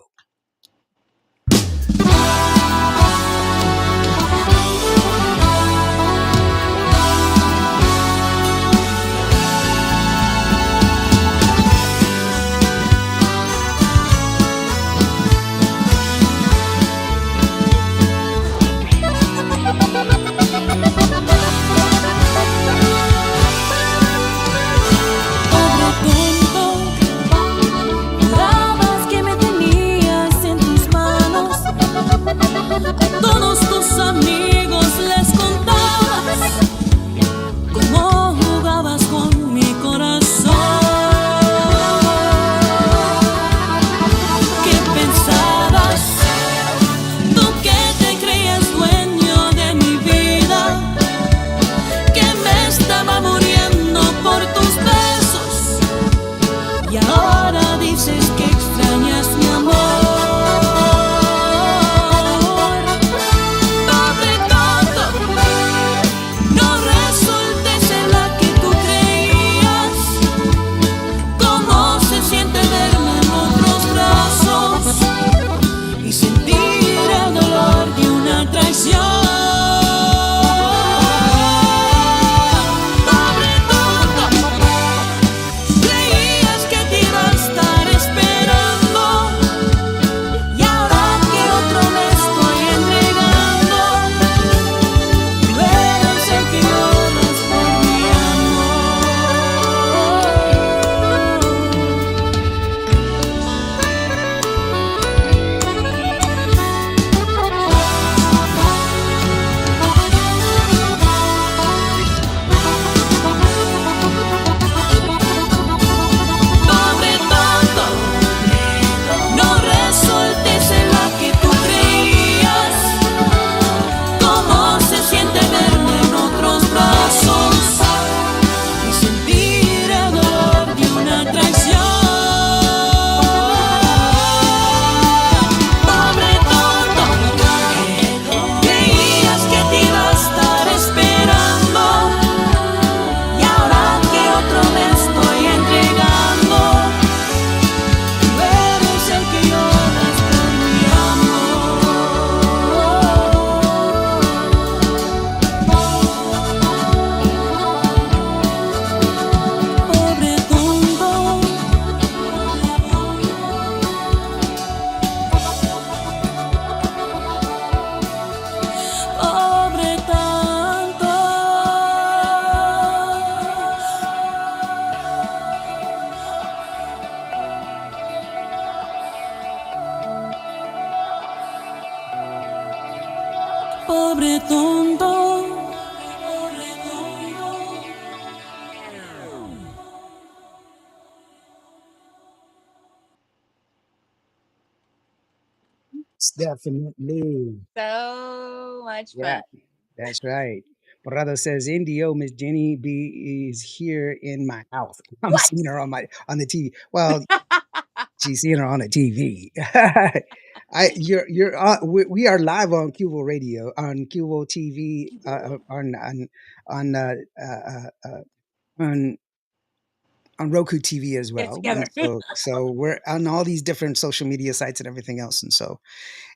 pobre tonto. It's definitely. So much Yeah, fun. that's right. Borrado says, Indio, Miss Jenny B is here in my house. I'm What? seeing her on the TV. Well, she's seeing her on the TV. We are live on Qvo Radio, on Qvo TV, uh, uh, uh, on on Roku TV as Get it well. And together. so we're on all these different social media sites and everything else.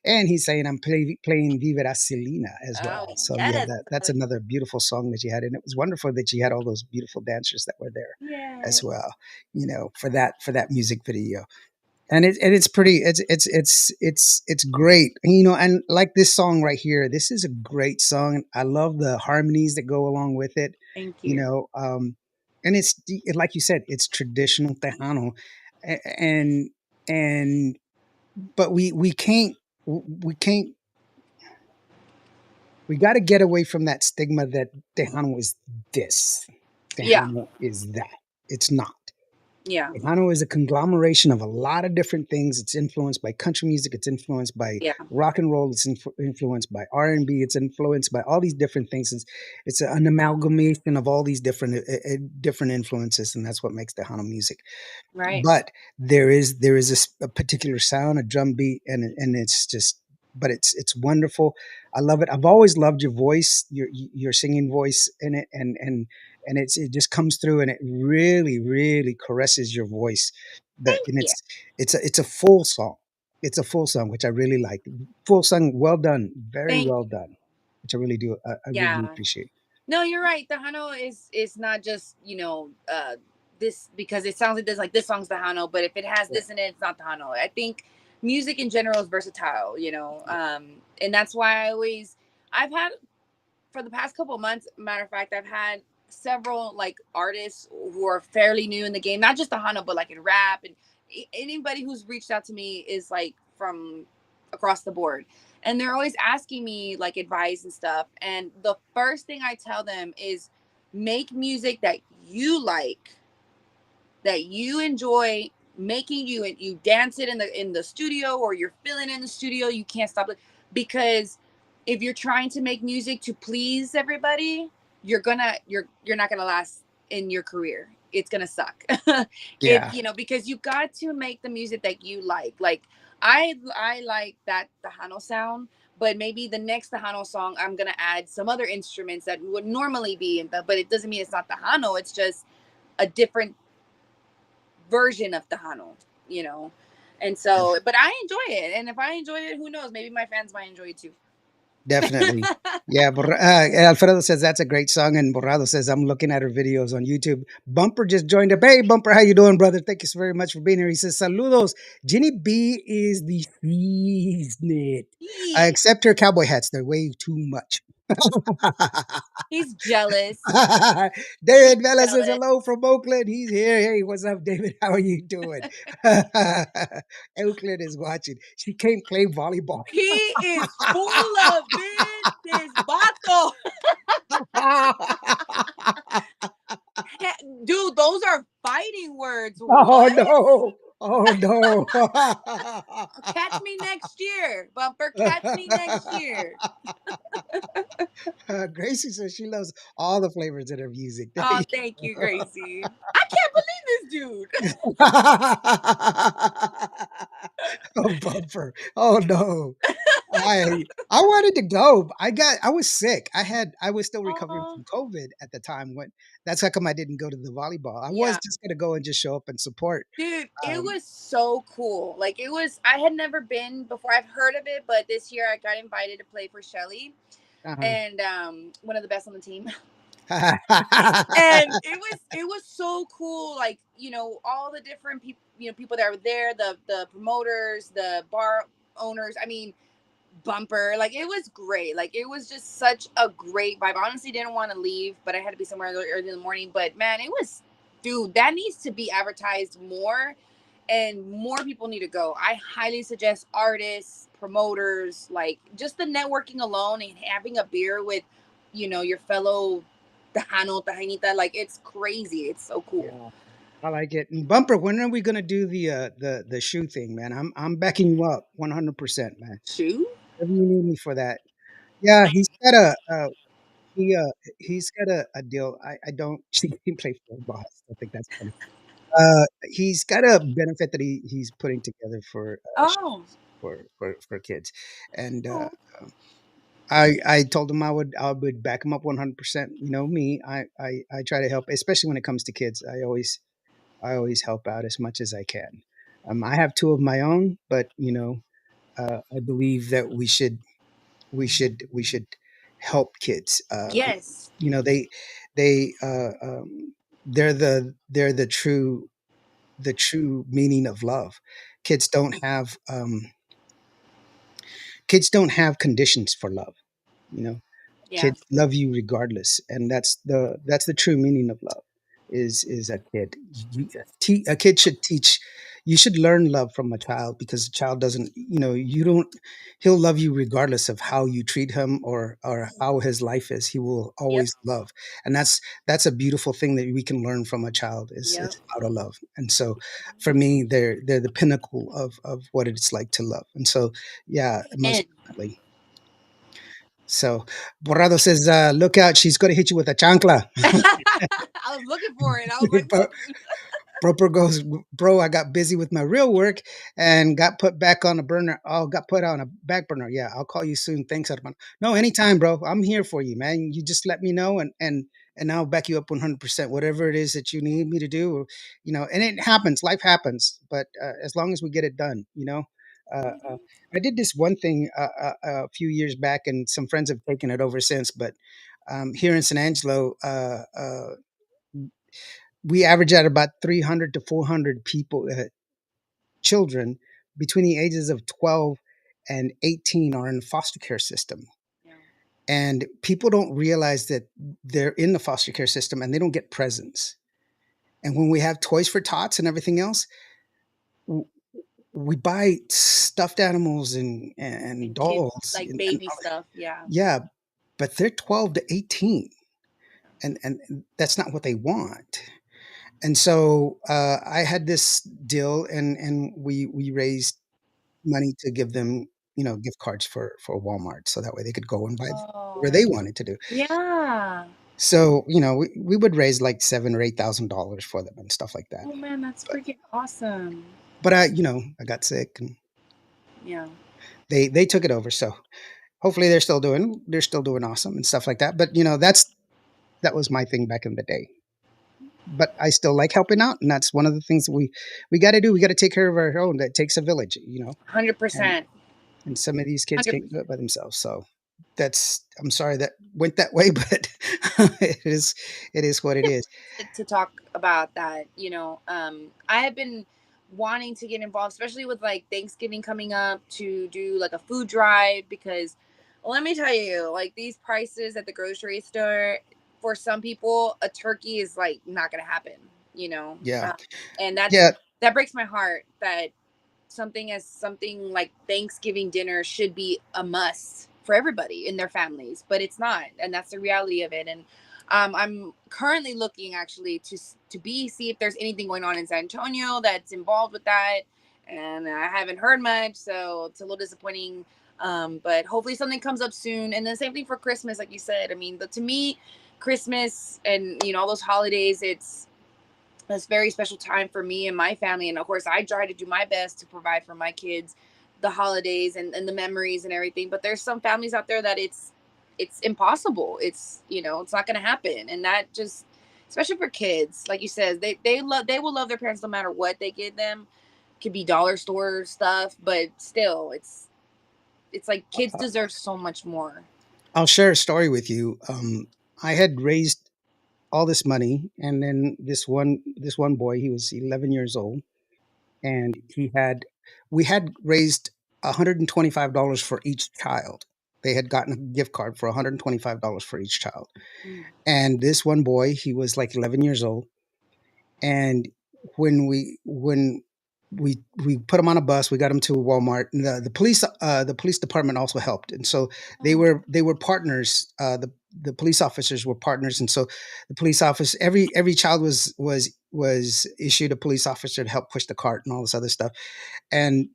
And he's saying I'm playing Viva Selena as Oh, well. So yeah, yes. that's another beautiful song that you had, and it was wonderful that you had all those beautiful dancers that were there Yeah. as well. For that music video, and it's pretty. It's great. And like this song right here, this is a great song. I love the harmonies that go along with it. Thank You you. know, and like you said, it's traditional Tejano, and and but we can't we got to get away from that stigma that Tejano is this, Yeah. Tejano is that. It's not. Yeah. Tejano is a conglomeration of a lot of different things. It's influenced by country music. It's influenced by Yeah. rock and roll. It's influenced by R&B. It's influenced by all these different things. It's an amalgamation of all these different influences, and that's what makes Tejano music. Right. But there is a particular sound, a drum beat, and it's just, but it's wonderful. I love it. I've always loved your voice, your singing voice in it, and it just comes through, and it really really caresses your voice. That Thank and you. it's a full song. It's a full song, which I really like. Full song, well done, very Thank well you. done, which I really do. I really do Yeah. appreciate. No, you're right. Tejano is not just, this, because it sounds like this song's Tejano, but if it has Yeah. this in it, it's not Tejano. I think music in general is versatile, and that's why I've had, for the past couple of months, matter of fact, I've had several like artists who are fairly new in the game, not just Tejano, but like in rap, and anybody who's reached out to me is like from across the board, and they're always asking me like advice and stuff, and the first thing I tell them is make music that you like, that you enjoy making, you dance it in the studio, or you're feeling in the studio, you can't stop it, because if you're trying to make music to please everybody, you're not gonna last in your career. It's gonna suck. It Yeah. because you got to make the music that you like I like that Tejano sound, but maybe the next Tejano song I'm gonna add some other instruments that would normally be in the, but it doesn't mean it's not Tejano, it's just a different version of Tejano, you know. And so, but I enjoy it, and if I enjoy it, who knows? Maybe my fans might enjoy it too. Definitely. Yeah, Alfredo says that's a great song, and Borrado says I'm looking at her videos on YouTube. Bumper just joined up. Hey, Bumper, how you doing, brother? Thank you so very much for being here. He says, "Saludos, Ginny B is the season. Yeah. Except her cowboy hats, they're way too much." He's jealous. He's David Vela says jealous. hello from Oakland. He's here. Hey, what's up, David? How are you doing? Oakland is watching. She can't play volleyball. He is full of it. This vato. Dude, those are fighting words. Oh What? no! Oh no! Catch me next year. Bumper, catch me next year. Gracie says she loves all the flavors in her music. There Oh, you thank you, go. Gracie. I can't believe this dude. Oh, bumper! Oh no! I wanted to go. I was sick. I was still recovering Oh, from COVID at the time. When That's how come I didn't go to the volleyball. I was yeah. just gonna go and just show up and support. Dude, it Um, was so cool. Like, I had never been before. I've heard of it, but this year I got invited to play for Shelly, uh-huh. and one of the best on the team. And it was so cool, like, all the different people, people that were there, the promoters, the bar owners, I mean, Bumper, like, it was great, like, it was just such a great vibe. I honestly didn't want to leave, but I had to be somewhere early in the morning. But man, it was, dude, that needs to be advertised more, and more people need to go. I highly suggest artists, promoters, like just the networking alone and having a beer with, your fellow Tejano, Tejanita, like it's crazy. It's so cool. Yeah, I like it. And Bumper, when are we gonna do the shoe thing, man? I'm backing you up 100%, man. Shoe? Whatever you need me for that. Yeah, he's got a he he's got a deal. I don't he play football. I still think that's funny. He's got a benefit that he's putting together for Oh. for kids, and Oh. I told him I would back him up 100%. You know me, I try to help, especially when it comes to kids. I always help out as much as I can. I have two of my own, but I believe that we should help kids. Yes. You know, they they're the true meaning of love. Kids don't have kids don't have conditions for love. You know, Yeah. kids love you regardless, and that's the true meaning of love. Is a kid. A kid should teach. You should learn love from a child, because a child doesn't. You don't. He'll love you regardless of how you treat him, or how his life is. He will Yep. always love, and that's a beautiful thing that we can learn from a child, is Yep. how to love. And so, for me, they're the pinnacle of what it's like to love. And so, yeah, most And definitely. So Borrado says, look out, she's going to hit you with a chancla. I was looking for it. I was like, Bro- looking. Proper goes, bro, I got busy with my real work and got put back on a burner. Oh, got put on a back burner. Yeah, I'll call you soon. Thanks, hermano. No, anytime, bro. I'm here for you, man. You just let me know, and I'll back you up 100%. Whatever it is that you need me to do, and it happens. Life happens, but as long as we get it done. I did this one thing a few years back, and some friends have taken it over since. But here in San Angelo, we average at about 300 to 400 people, children between the ages of 12 and 18 are in the foster care system. Yeah. And people don't realize that they're in the foster care system and they don't get presents. And when we have Toys for Tots and everything else, w- we buy stuffed animals and And kids dolls. like And baby stuff. Yeah. yeah, but they're 12 to 18. And that's not what they want. And so I had this deal, and we raised money to give them, gift cards for Walmart, so that way they could go and buy whatever Oh. they wanted to do. Yeah. So we would raise like $7,000 or $8,000 for them and stuff like that. Oh man, that's But freaking awesome. I got sick, and Yeah. they took it over. So hopefully they're still doing awesome and stuff like that. But that was my thing back in the day. But I still like helping out, and that's one of the things that we got to do. We got to take care of our own. That takes a village. And 100%. and some of these kids can't do 100%. it by themselves. So I'm sorry that went that way, but it is what it is. To talk about that, I have been wanting to get involved, especially with like Thanksgiving coming up, to do like a food drive, because let me tell you, like these prices at the grocery store, for some people, a turkey is like not gonna happen, Yeah, and that's yeah. that breaks my heart that something like Thanksgiving dinner should be a must for everybody in their families, but it's not, and that's the reality of it. And I'm currently looking actually see if there's anything going on in San Antonio that's involved with that, and I haven't heard much, so it's a little disappointing. But hopefully something comes up soon. And the same thing for Christmas, like you said. I mean, to me, Christmas and all those holidays, it's very special time for me and my family. And of course, I try to do my best to provide for my kids the holidays and the memories and everything. But there's some families out there that it's impossible. It's not going to happen. And that just, especially for kids, like you said, they will love their parents no matter what they get them. Could be dollar store stuff, but still, it's like kids Uh, deserve so much more. I'll share a story with you. I had raised all this money, and then this one boy, he was 11 years old, and we had raised $125 for each child. They had gotten a gift card for $125 for each child. Mm. And this one boy, he was like 11 years old. And when we put him on a bus. We got him to Walmart. And the police department also helped, and so Oh, they were partners. The police officers were partners, and so the police office every child was issued a police officer to help push the cart and all this other stuff. And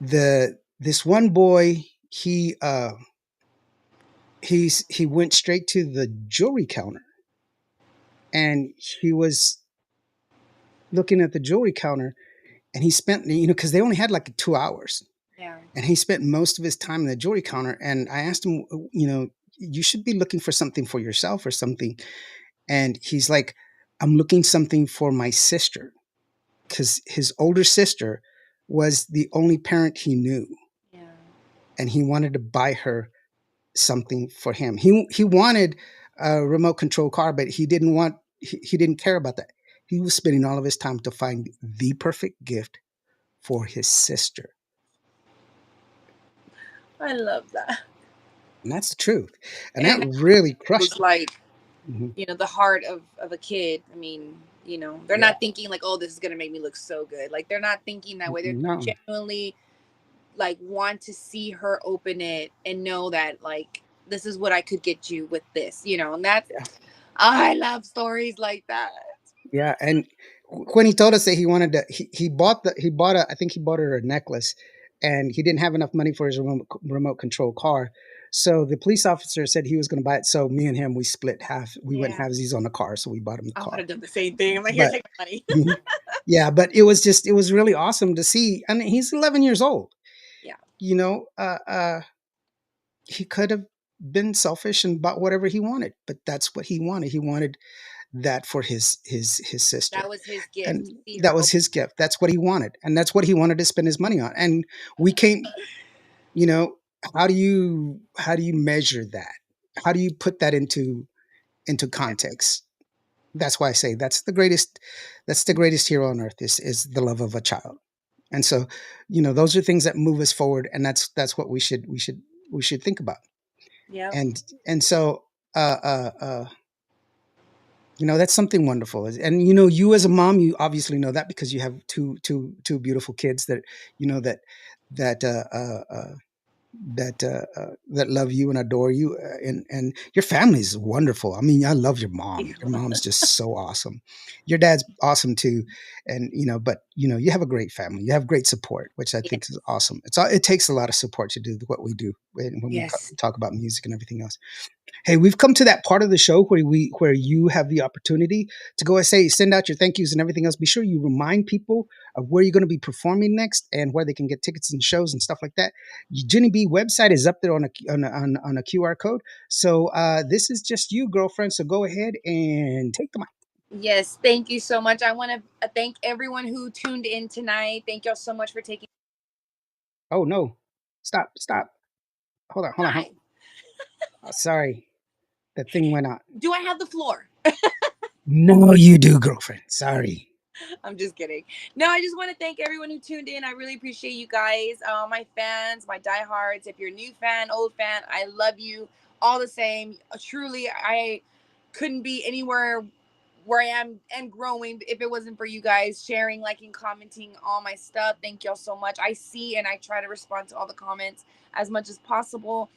the this one boy, he went straight to the jewelry counter, and he was looking at the jewelry counter, and he spent, because they only had like 2 hours, yeah. and he spent most of his time in the jewelry counter. And I asked him, you should be looking for something for yourself or something. And he's like, I'm looking something for my sister, because his older sister was the only parent he knew, Yeah. and he wanted to buy her something for him. He wanted a remote control car, but he didn't care about that. He was spending all of his time to find the perfect gift for his sister. I love that. And that's the truth. And that And really it was crushed me. like, Mhm. the heart of a kid. I mean, they're Yeah. not thinking like, oh, this is gonna make me look so good. Like they're not thinking that way. They're No. genuinely like want to see her open it and know that like this is what I could get you with this, and that's Yeah. I love stories like that. Yeah. And when he told us that he wanted to, he bought I think he bought her a necklace, and he didn't have enough money for his remote control car. So the police officer said he was going to buy it. So me and him, we split half. We went Yeah. halvesies on the car. So we bought him the I would car. have done the same thing. I'm like, here, But take my money. mhm. Yeah, but it was really awesome to see. I mean, he's 11 years old. Yeah. You know, he could have been selfish and bought whatever he wanted, but that's what he wanted. He wanted that for his sister, That was his gift and to see that her was open. his gift. That's what he wanted, and that's what he wanted to spend his money on. And we came, you know, how do you measure that? How do you put that into Yeah. context? That's why I say that's the greatest hero on earth is the love of a child. And so, those are things that move us forward, and that's what we should think about. Yep. And so, uh, uh, uh, that's something wonderful. And you as a mom, you obviously know that because you have two beautiful kids that that that that love you and adore you, and your family is wonderful. I mean, I love your mom. Your mom's just so awesome. Your dad's awesome too, and but you have a great family. You have great support, which I Yeah. think is awesome. It takes a lot of support to do what we do when we Yes. talk about music and everything else. Hey, we've come to that part of the show where you have the opportunity to go and send out your thank yous and everything else. Be sure you remind people of where you're going to be performing next and where they can get tickets and shows and stuff like that. Jenny B website is up there on a QR code. So this is just you, girlfriend. So go ahead and take the mic. Yes. Thank you so much. I want to thank everyone who tuned in tonight. Thank y'all so much for taking Oh no, stop. Hold on. time. Oh, sorry, the thing went out. Do I have the floor? No, you do, girlfriend. Sorry. I'm just kidding. No, I just want to thank everyone who tuned in. I really appreciate you guys, my fans, my diehards. If you're a new fan, old fan, I love you all the same. Truly, I couldn't be anywhere where I am and growing if it wasn't for you guys sharing, liking, commenting all my stuff. Thank y'all so much. I see and I try to respond to all the comments as much as possible.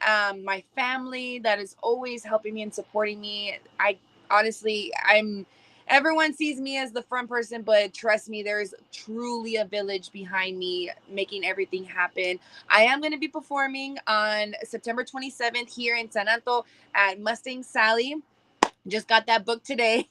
My family that is always helping me and supporting me. I honestly, everyone sees me as the front person, but trust me, there's truly a village behind me making everything happen. I am going to be performing on September 27th here in San Anto at Mustang Sally. Just got that book today.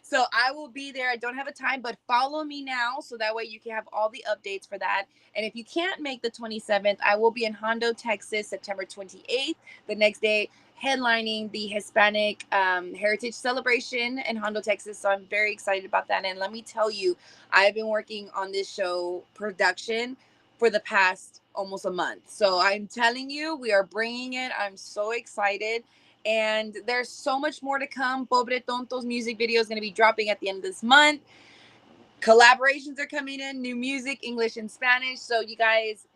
So I will be there. I don't have a time, but follow me now so that way you can have all the updates for that. And if you can't make the 27th, I will be in Hondo, Texas, September 28th, the next day, headlining the Hispanic Heritage Celebration in Hondo, Texas. So I'm very excited about that. And let me tell you, I've been working on this show production for the past almost a month. So I'm telling you, we are bringing it. I'm so excited. And there's so much more to come. Pobre Tonto's music video is going to be dropping at the end of this month. Collaborations are coming in, new music, English and Spanish. So you guys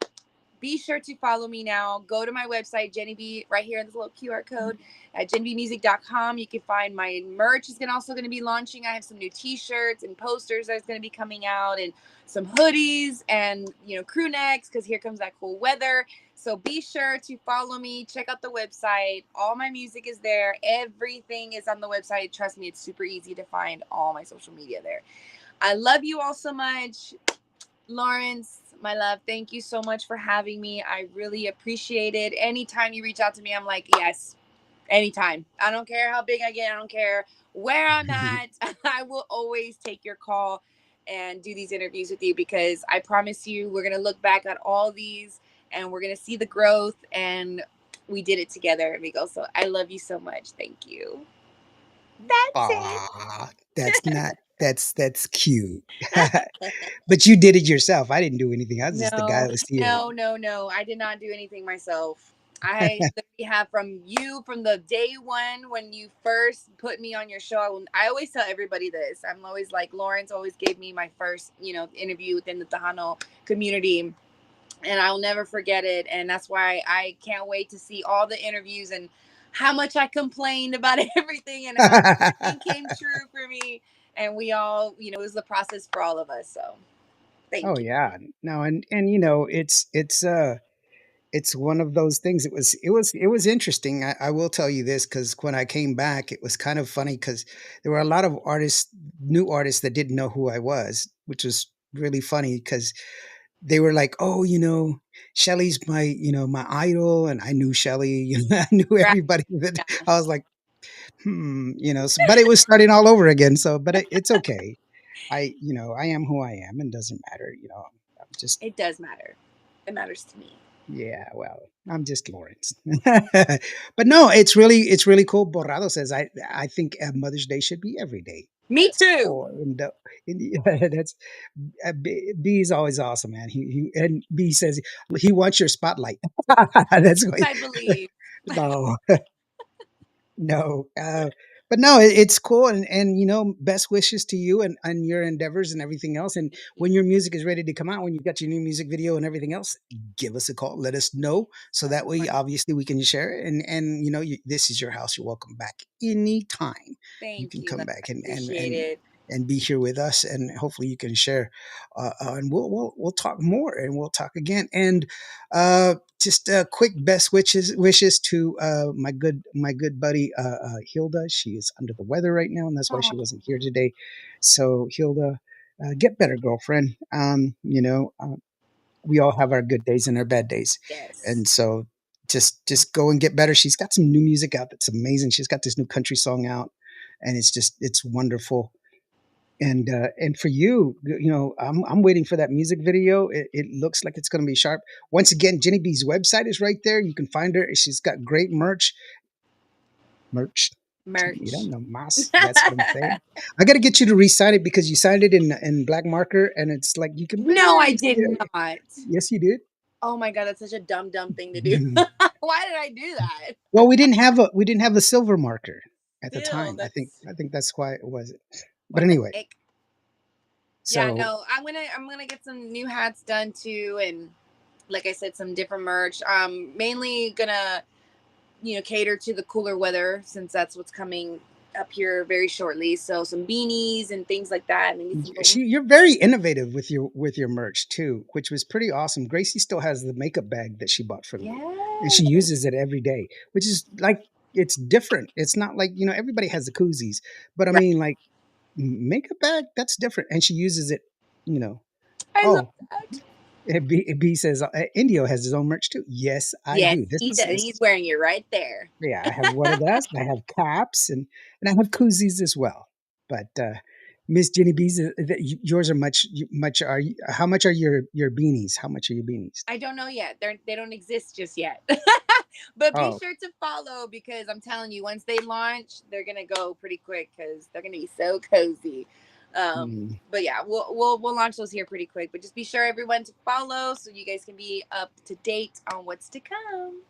be sure to follow me now. Go to my website, Jenny B, right here in this little QR code at jennybmusic.com. You can find my merch is also going to be launching. I have some new t-shirts and posters that's going to be coming out, and some hoodies and, crew necks, because here comes that cool weather. So be sure to follow me. Check out the website. All my music is there. Everything is on the website. Trust me, it's super easy to find all my social media there. I love you all so much. Lawrence, my love, thank you so much for having me. I really appreciate it. Anytime you reach out to me, I'm like, yes, anytime. I don't care how big I get. I don't care where I'm at. I will always take your call and do these interviews with you, because I promise you, we're going to look back at all these and we're going to see the growth, and we did it together, amigo. So I love you so much. Thank you. That's Aw, that's cute. But you did it yourself. I didn't do anything. I was just the guy that was here. No. I did not do anything myself. I literally have from the day one when you first put me on your show. I always tell everybody this. I'm always like, Lawrence always gave me my first, interview within the Tejano community, and I'll never forget it. And that's why I can't wait to see all the interviews and how much I complained about everything and how everything came true for me. And we all, it was the process for all of us. So thank Oh you. yeah. No, and it's one of those things. It was interesting. I will tell you this, because when I came back, it was kind of funny because there were a lot of new artists that didn't know who I was, which was really funny because they were like, "Oh, Shelly's my idol," and I knew Shelly. I knew Right. everybody. That I was like, but it was starting all over again. So, but it's okay. I am who I am, and doesn't matter. I'm just It does matter. It matters to me. yeah. Well, I'm just Lawrence. But no, it's really cool. Borrado says I think Mother's Day should be every day. Me too. Cool. That's B is always awesome, man. And B says he wants your spotlight. That's what, I believe. no. No, but no, it's cool, and best wishes to you and your endeavors and everything else. And when your music is ready to come out, when you've got your new music video and everything else, give us a call. Let us know, so that way, obviously, we can share it. And this is your house. You're welcome back anytime. You Thank can you. come I back appreciate it. and be here with us, and hopefully you can share, and we'll talk more, and we'll talk again. And just quick best wishes to my good buddy Hilda. She is under the weather right now, and that's why Oh, she wasn't here today. So Hilda, get better, girlfriend. We all have our good days and our bad days, yes. and so just go and get better. She's got some new music out that's amazing. She's got this new country song out, and it's wonderful. And for you, I'm waiting for that music video. It looks like it's going to be sharp. Once again, Jenny B's website is right there. You can find her. She's got great merch. Merch. You Merch. don't know mas. That's what I'm saying. I got to get you to re-sign it, because you signed it in black marker, and it's like you can No, I barely see did it. not. Yes, you did. Oh my God, that's such a dumb thing to do. Why did I do that? Well, we didn't have a silver marker at the Still, time. I think that's I think that's why it wasn't. But what the anyway, heck. Yeah, so no, I'm gonna get some new hats done too, and like I said, some different merch. Mainly gonna cater to the cooler weather, since that's what's coming up here very shortly. So some beanies and things like that, and maybe some you're very innovative with your merch too, which was pretty awesome. Gracie still has the makeup bag that she bought from you, and she yes, uses it every day, which is like it's different. It's not like everybody has the koozies, but I right. mean like makeup bag, that's different, and she uses it. You know, I love oh, that. B says Indio has his own merch too. Yes, I Yes, do. This he is does. this He's is wearing it right there. Yeah, I have one of those. I have caps and I have koozies as well. But Miss Jenny B's, yours are much. How much are your beanies? How much are your beanies? I don't know yet. They don't exist just yet. But be Oh, sure to follow, because I'm telling you, once they launch, they're gonna go pretty quick, because they're gonna be so cozy. mm, But yeah, we'll launch those here pretty quick. But just be sure everyone to follow, so you guys can be up to date on what's to come.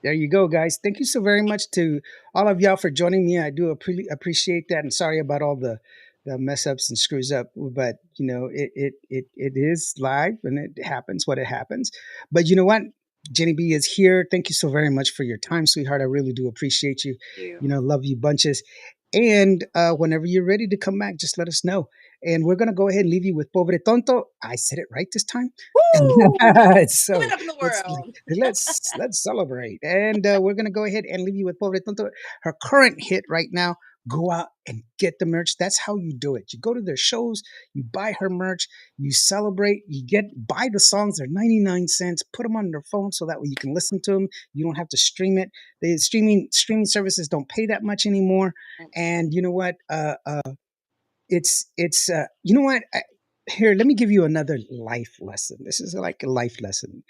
there you go, guys. Thank you so very much to all of y'all for joining me. I do appreciate that, and sorry about all the the mess ups and screws up, but it is live and it happens what it happens. But you know what? Jenny B is here. Thank you so very much for your time, sweetheart. I really do appreciate you. You. Love you bunches. And whenever you're ready to come back, just let us know. And we're gonna go ahead and leave you with Pobre Tonto. I said it right this time. And so Living up in the let's world. let's celebrate. And we're gonna go ahead and leave you with Pobre Tonto. Her current hit right now. Go out and get the merch. That's how you do it. You go to their shows, you buy her merch, you celebrate, buy the songs. They're 99 cents. Put them on your phone so that way you can listen to them. You don't have to stream it. The streaming services don't pay that much anymore. And you know what? You know what? Here, let me give you another life lesson. This is like a life lesson.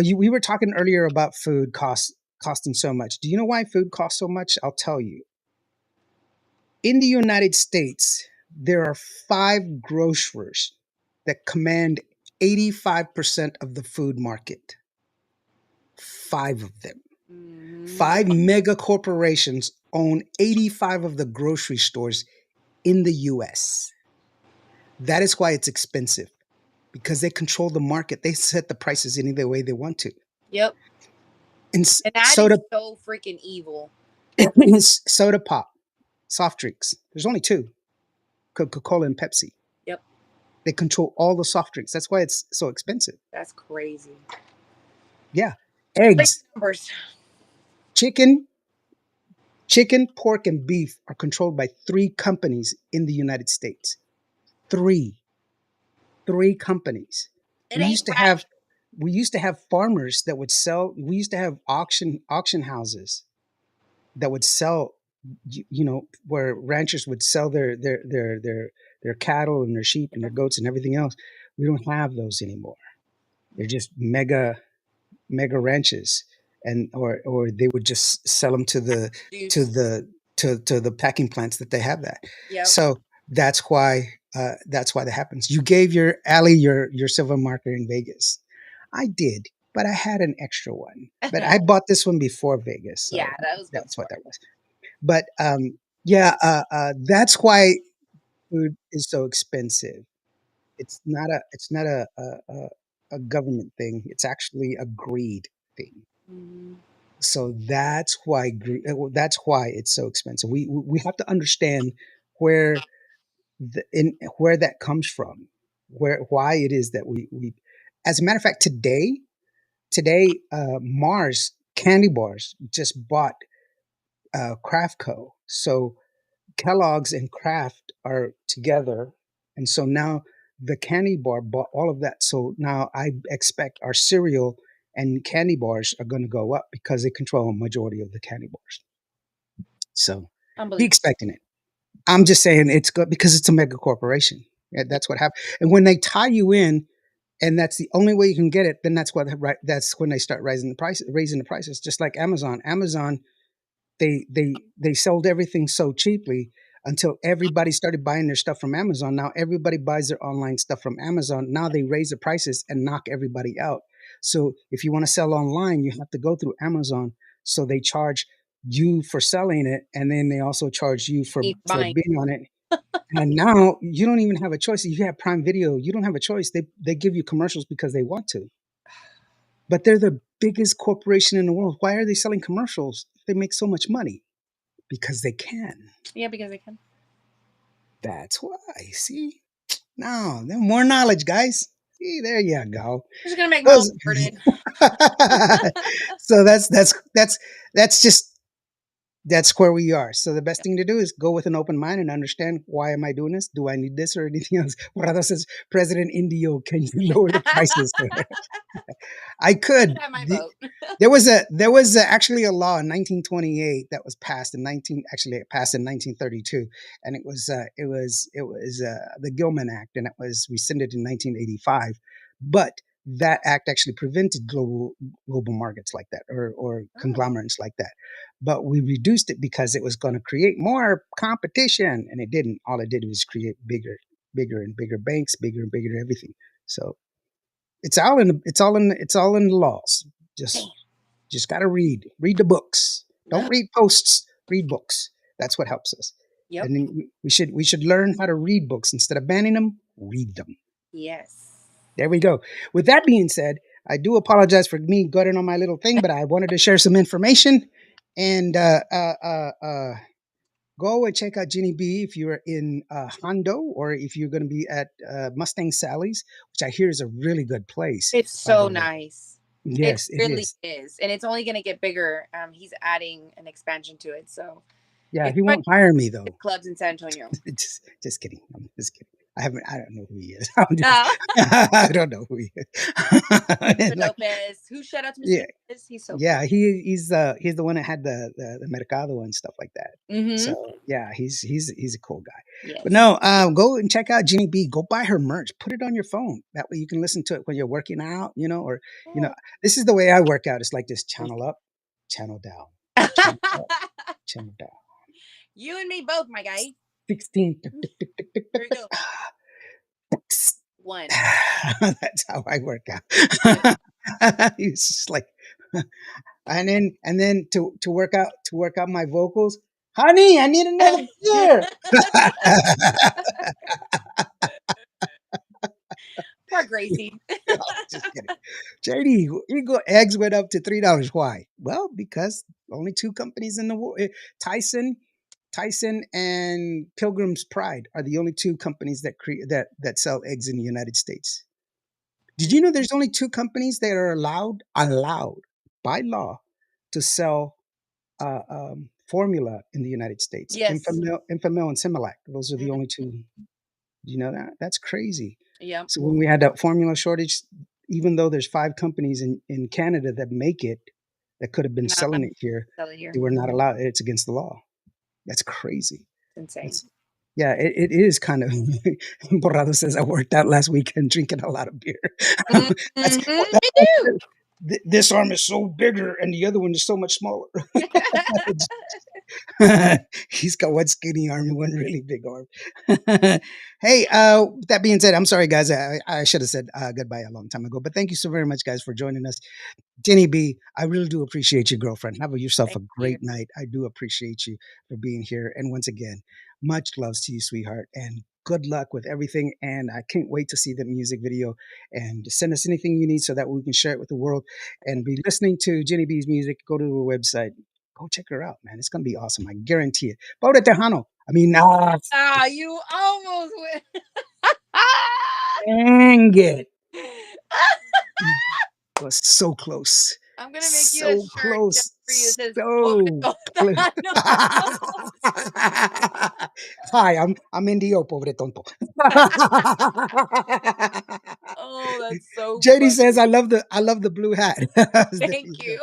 We were talking earlier about food costing so much. Do you know why food costs so much? I'll tell you. In the United States, there are 5 grocers that command 85% of the food market. 5 of them. 5 mega corporations own 85 of the grocery stores in the US. That is why it's expensive, because they control the market. They set the prices any way they want to. Yep. And that soda, is so freaking evil. Soda pop, soft drinks. There's only 2, Coca-Cola and Pepsi. Yep. They control all the soft drinks. That's why it's so expensive. That's crazy. Yeah. Eggs, chicken, pork, and beef are controlled by 3 companies in the United States. 3 companies. We used to have farmers that would sell. We used to have auction houses that would sell, where ranchers would sell their cattle and their sheep and their goats and everything else. We don't have those anymore. They're just mega ranches, or they would just sell them to the packing plants that they have that. Yep. So that's why that happens. You gave your silver marker in Vegas. I did, but I had an extra one. But I bought this one before Vegas. So yeah, that's what that was. But that's why food is so expensive. It's not a government thing. It's actually a greed thing. Mm-hmm. So that's why it's so expensive. We have to understand where that comes from, why it is that we. As a matter of fact, today, Mars candy bars just bought Kraft Co. So Kellogg's and Kraft are together, and so now the candy bar bought all of that. So now I expect our cereal and candy bars are going to go up because they control a majority of the candy bars. So be expecting it. I'm just saying it's good because it's a mega corporation. That's what happened. And when they tie you in, and that's the only way you can get it, then that's when they start raising the prices. Just like Amazon. They sold everything so cheaply until everybody started buying their stuff from Amazon. Now everybody buys their online stuff from Amazon. Now they raise the prices and knock everybody out. So if you want to sell online, you have to go through Amazon. So they charge you for selling it, and then they also charge you for being on it. And now you don't even have a choice. If you have Prime Video, you don't have a choice. They give you commercials because they want to. But they're the biggest corporation in the world. Why are they selling commercials? They make so much money. Because they can. Yeah, because they can. That's why. See? No, more knowledge, guys. See, there you go. Who's gonna make more burden? So that's where we are. So the best thing to do is go with an open mind and understand, why am I doing this? Do I need this or anything else? Rado says, President Indio, can you lower the prices? I could. There was actually a law in 1928 that was passed in 1932, and it was the Gilman Act, and it was rescinded in 1985. But that act actually prevented global markets like that, or conglomerates like that. But we reduced it because it was going to create more competition, and it didn't. All it did was create bigger and bigger banks, bigger and bigger everything. So it's all in the laws. Just got to read the books. Don't read posts. Read books. That's what helps us. Yep. And then we should learn how to read books instead of banning them. Read them. Yes. There we go. With that being said, I do apologize for me gutting on my little thing, but I wanted to share some information and go and check out Ginny B if you're in Hondo or if you're going to be at Mustang Sally's, which I hear is a really good place. It's By the so way, nice. It yes, it really is. is. And it's only going to get bigger. He's adding an expansion to it. So Yeah, if he you're won't hire me though. clubs in San Antonio. Just kidding. I'm just kidding. I don't know who he is. I'm just, Oh, I don't know who he is. Mr. Like, Lopez. Who shout out to Mr. yeah, Lopez? He's so yeah. cool. He's the one that had the Mercado and stuff like that. Mm-hmm. So yeah, he's a cool guy. Yes. But no, go and check out Ginny B. Go buy her merch. Put it on your phone. That way you can listen to it when you're working out. Or this is the way I work out. It's like this: channel up, channel down, channel up, channel down. You and me both, my guy. 16. Here we go. One. That's how I work out. It's just like, and then to work out my vocals. Honey, I need another beer. Poor Gracie. No, just kidding. JD, eggs went up to $3. Why? Well, because only two companies in the world, Tyson and Pilgrim's Pride are the only two companies that sell eggs in the United States. Did you know there's only two companies that are allowed by law to sell formula in the United States? Yes. Infamil and Similac. Those are the Mhm. only two. Do you know that? That's crazy. Yep. So when we had that formula shortage, even though there's 5 companies in Canada that make it, that could have been selling it here, Sell it here. they were not allowed. It's against the law. That's crazy. Insane. Yeah, it is kind of. Borrado says I worked out last weekend drinking a lot of beer. That's, Mhm. that's Me too. this arm is so bigger and the other one is so much smaller. He's got one skinny arm and one really big arm. Hey, that being said, I'm sorry, guys. I should have said goodbye a long time ago. But thank you so very much, guys, for joining us. Jenny B, I really do appreciate you, girlfriend. Have yourself Thank a great you. night. I do appreciate you for being here. And once again, much loves to you, sweetheart. And good luck with everything. And I can't wait to see the music video. And send us anything you need so that we can share it with the world. And be listening to Jenny B's music. Go to her website. Go check her out, man. It's going to be awesome. I guarantee it. Qvo Tejano. I mean, You almost went. dang it. It was so close. I'm gonna make you a So shirt just close. for you. It says So close. Hi, I'm Indio, pobre tonto. Oh, that's so JD funny. says I love the blue hat. Thank you.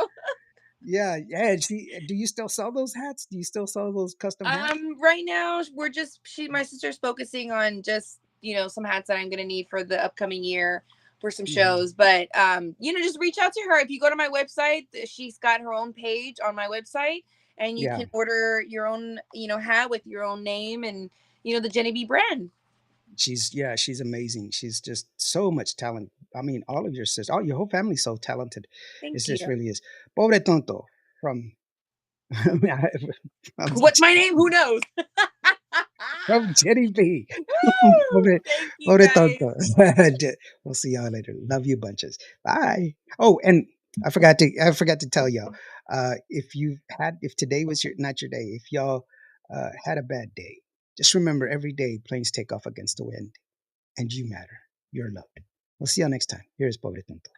Yeah. Do you still sell those hats? Do you still sell those custom hats? Right now we're just my sister's focusing on just some hats that I'm gonna need for the upcoming year for some shows. But just reach out to her. If you go to my website, she's got her own page on my website, and you can order your own hat with your own name and the Jenny B brand. She's amazing. She's just so much talent. I mean, all of your sisters, your whole family's so talented. Thank It you. just really is. Pobre tonto from. What's my name? Who knows? From Jenny B. Thank you, guys. We'll see y'all later. Love you bunches. Bye. Oh, and I forgot to tell y'all. If today was not your day, if y'all had a bad day, just remember every day planes take off against the wind, and you matter. You're loved. We'll see y'all next time. Here's Pobre Tonto.